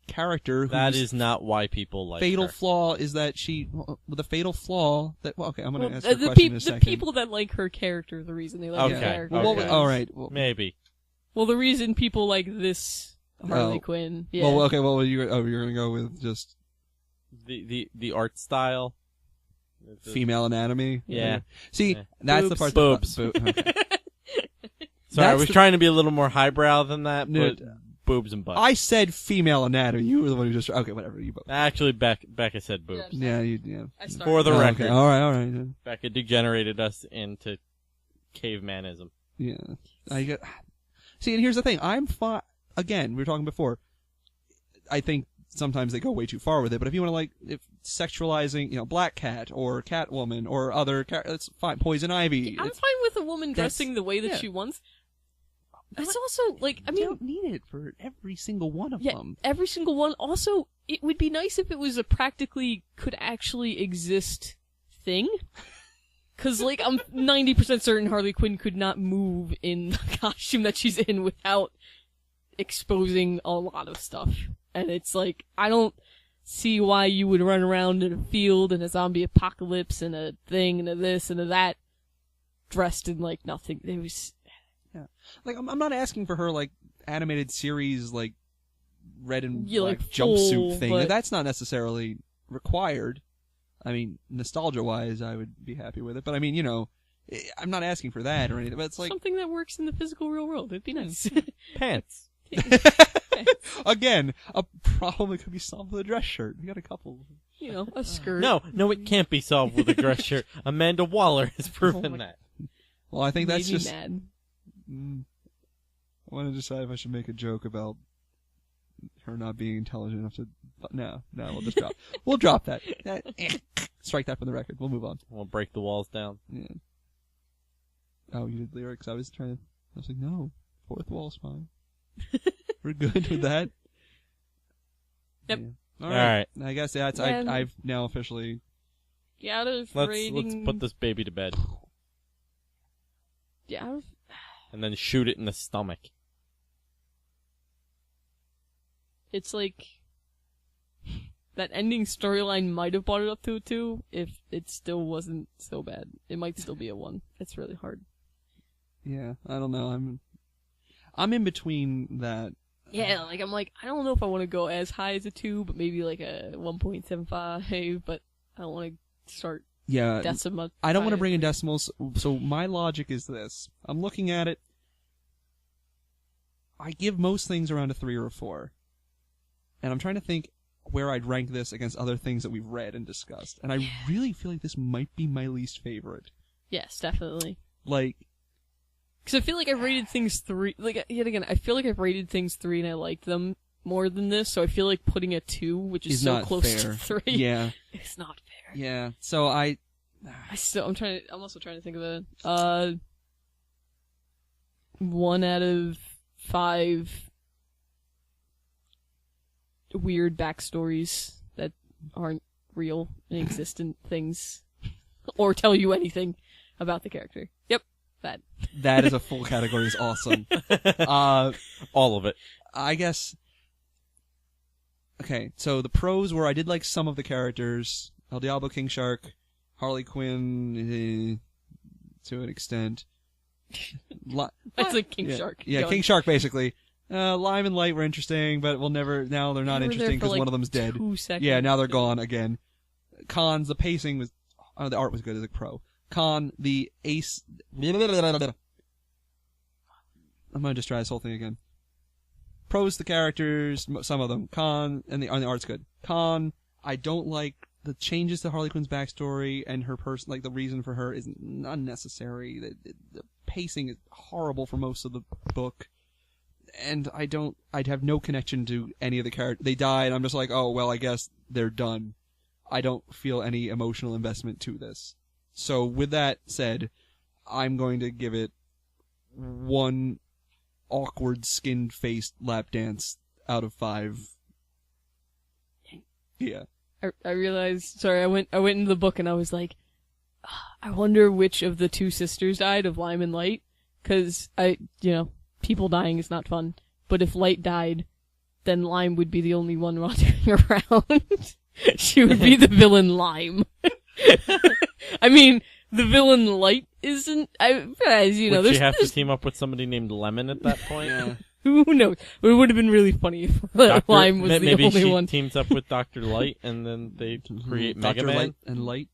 character. That is not why people like fatal her. flaw is that the fatal flaw that. Well, okay, I'm going to ask you a the question in a second. The people that like her character, the reason they like her Okay, character. okay. All right. Maybe. Well, the reason people like this Harley Quinn. Yeah. Well, okay. Well, you're going to go with just the art style. female anatomy. Yeah. See, Yeah. that's Boobs. the part. Boobs. Okay. Sorry, I That's was trying to be a little more highbrow than that, but boobs and butts. I said female anatomy. You were the one who just. Okay, whatever. You both. Actually, Becca said boobs. Yeah. Yeah. I started. For the Oh, record, okay. All right. Becca degenerated us into cavemanism. Yeah. See, and here's the thing. I'm fine. Again, we were talking before. I think sometimes they go way too far with it, but if you want to if sexualizing, Black Cat or Catwoman or other, that's fine. Poison Ivy. I'm fine with a woman dressing the way that she wants. It's also you don't need it for every single one of them. Every single one. Also, it would be nice if it was a practically could actually exist thing. Cause I'm 90% certain Harley Quinn could not move in the costume that she's in without exposing a lot of stuff. And it's I don't see why you would run around in a field in a zombie apocalypse and a thing and a this and a that dressed in nothing. It was... Yeah. I'm not asking for her animated series red and black jumpsuit thing. But... That's not necessarily required. I mean, nostalgia-wise, I would be happy with it. But I mean, I'm not asking for that or anything. But it's something that works in the physical real world. It'd be nice. Pants. Again, a problem that could be solved with a dress shirt. We got a couple. A skirt. No, it can't be solved with a dress shirt. Amanda Waller has proven that. Well, I think that's Made me just. mad. I want to decide if I should make a joke about her not being intelligent enough to. No, we'll just drop. We'll drop that. Strike that from the record. We'll move on. We'll break the walls down. Yeah. Oh, you did lyrics. I was like, no, fourth wall's fine. We're good with that. Yep. Yeah. All right. I guess that's. Yeah. I've now officially. Yeah, out of Let's rating... put this baby to bed. Yeah, out of... And then shoot it in the stomach. It's that ending storyline might have brought it up to a 2 if it still wasn't so bad. It might still be a 1. It's really hard. Yeah, I don't know. I'm in between that. Yeah, I don't know if I want to go as high as a 2, but maybe a 1.75, but I don't want to start decimal. I don't want to bring in decimals, so my logic is this. I'm looking at it. I give most things around a 3 or a 4. And I'm trying to think where I'd rank this against other things that we've read and discussed. And I really feel like this might be my least favorite. Yes, definitely. Because I feel like I've rated things 3, yet again, I feel like I've rated things 3 and I like them more than this, so I feel like putting a 2, which is so not close fair. to 3. Yeah. It's not fair. Yeah. So I'm also trying to think of a, 1 out of 5 weird backstories that aren't real and existent things, or tell you anything about the character. Yep, that. That is a full category. Is awesome. All of it. I guess. Okay, so the pros were I did like some of the characters. El Diablo, King Shark, Harley Quinn, to an extent. That's like King Shark. Yeah, Going. King Shark basically. Lime and Light were interesting, but now they're not interesting because one of them's dead. 2 seconds. Yeah, now they're gone again. Cons, the pacing was, the art was good as a pro. Con, the ace, I'm gonna just try this whole thing again. Pros, the characters, some of them. Con, and the art's good. Con, I don't like the changes to Harley Quinn's backstory and her person, the reason for her is unnecessary. The pacing is horrible for most of the book. And I'd have no connection to any of the characters. They die, and I'm just like, oh, well, I guess they're done. I don't feel any emotional investment to this. So, with that said, I'm going to give it 1 awkward, skin-faced lap dance out of 5. Yeah. I realized, sorry, I went into the book and I was like, I wonder which of the two sisters died of Lime and Light, cause people dying is not fun, but if Light died, then Lime would be the only one wandering around. She would be the villain Lime. I mean, the villain Light isn't, Would she have to team up with somebody named Lemon at that point? Yeah. Who knows? It would have been really funny if Lime was the maybe only she one. teams up with Dr. Light and then they create Mega Dr. Man. Light and Light.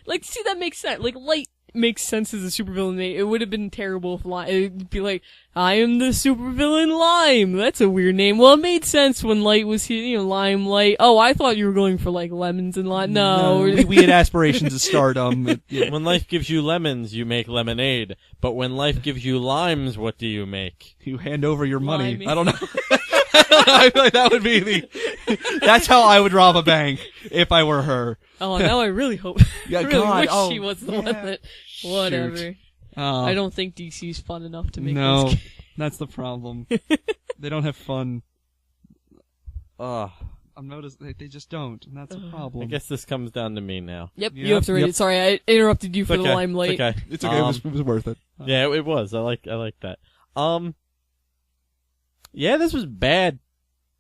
Like, see, that makes sense. Like, Light makes sense as a supervillain name. It would have been terrible if Lime, it'd be like, I am the supervillain Lime. That's a weird name. Well, it made sense when Light was here, Lime, Light. Oh, I thought you were going for, like, lemons and lime. No. We had aspirations of stardom. When life gives you lemons, you make lemonade. But when life gives you limes, what do you make? You hand over your money. Limey. I don't know. I feel like that would be that's how I would rob a bank if I were her. Oh, now I really hope. Yeah, I really God, wish she was the one that. Whatever. Shoot. I don't think DC's fun enough to make No, this. that's the problem. They don't have fun. I've noticed they just don't, and that's a problem. I guess this comes down to me now. Yep, you have to read Yep. it. Sorry, I interrupted you for the limelight. It's okay. It's okay. It was worth it. Yeah, it was. I like that. Yeah, this was bad.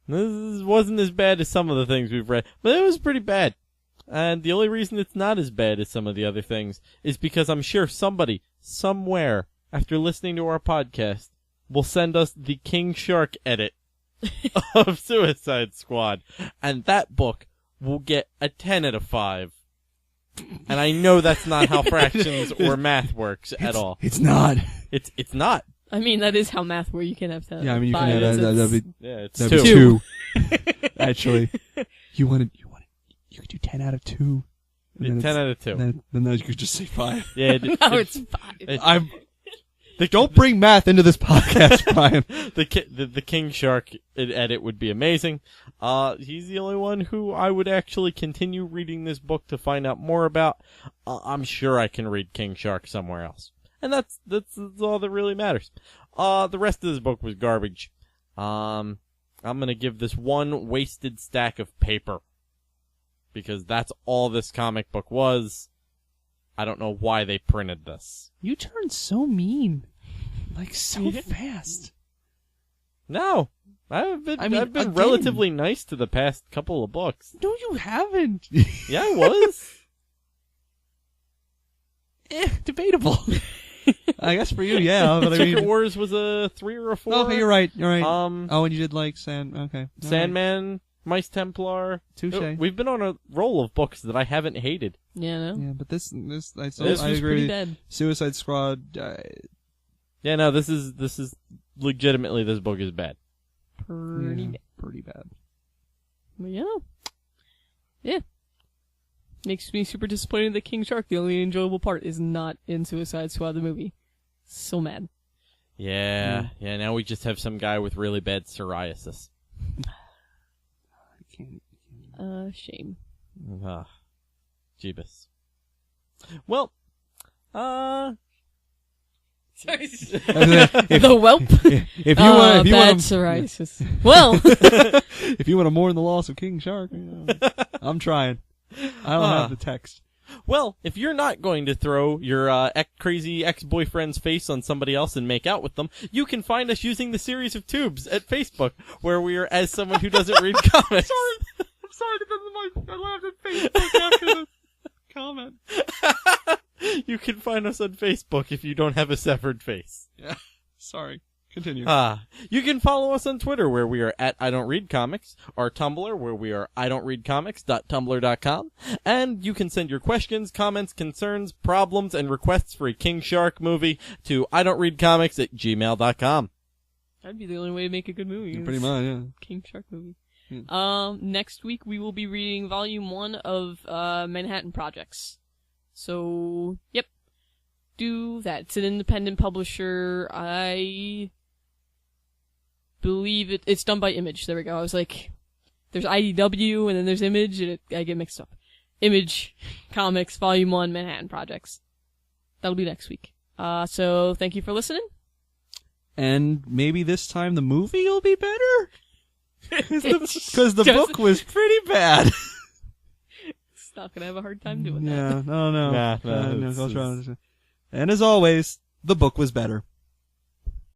This wasn't as bad as some of the things we've read, but it was pretty bad. And the only reason it's not as bad as some of the other things is because I'm sure somebody, somewhere, after listening to our podcast, will send us the King Shark edit of Suicide Squad. And that book will get a 10 out of 5. And I know that's not how fractions or math works at all. It's not. It's not. I mean, that is how math works. You can have 10. Yeah, I mean, you five. can have that'd be Yeah, it's that'd 2. be 2. Actually, you could do 10 out of 2. Yeah, 10 out of 2. Then you could just say 5. Yeah, No, it's 5. Don't bring math into this podcast, Brian. The King Shark edit would be amazing. He's the only one who I would actually continue reading this book to find out more about. I'm sure I can read King Shark somewhere else. And that's all that really matters. The rest of this book was garbage. I'm gonna give this one wasted stack of paper. Because that's all this comic book was. I don't know why they printed this. You turned so mean. Like, so fast. No. I've been again. relatively nice to the past couple of books. No, you haven't. Yeah, I was. Debatable. I guess for you, yeah. But Secret Wars was a 3 or a 4. Okay, you're right. You're right. Oh, and you did like Okay. Sandman, Mice Templar. Touche. We've been on a roll of books that I haven't hated. Yeah, no. Yeah, but this This I was agree. pretty bad. Suicide Squad. Yeah, no, this is legitimately, this book is bad. Pretty bad. But yeah. Yeah. Makes me super disappointed that King Shark, the only enjoyable part, is not in Suicide Squad the movie. So mad. Yeah, now we just have some guy with really bad psoriasis. Shame. Jeebus. Well, Sorry. The whelp. If you want, bad psoriasis. Well, if you want to mourn the loss of King Shark, I'm trying. I don't have the text. Well, if you're not going to throw your crazy ex-boyfriend's face on somebody else and make out with them, you can find us using the series of tubes at Facebook, where we are as someone who doesn't read comics. I'm sorry, I laughed at Facebook after the comment. You can find us on Facebook if you don't have a severed face. Yeah, sorry. Continue. You can follow us on Twitter, where we are at I Don't Read Comics, or Tumblr, where we are idon'treadcomics.tumblr.com, and you can send your questions, comments, concerns, problems, and requests for a King Shark movie to idon'treadcomics@gmail.com. that'd be the only way to make a good movie. Pretty much, yeah. King Shark movie. Yeah. Next week we will be reading Volume 1 of Manhattan Projects. So, yep. Do that. It's an independent publisher. I believe it's done by Image. There we go. I was like, there's IDW and then there's Image, and I get mixed up. Image Comics Volume 1 Manhattan Projects. That'll be next week. So thank you for listening. And maybe this time the movie will be better? Because the book was pretty bad. not gonna have a hard time doing Yeah, that. no. Nah, No, it's- cultural. And as always, the book was better.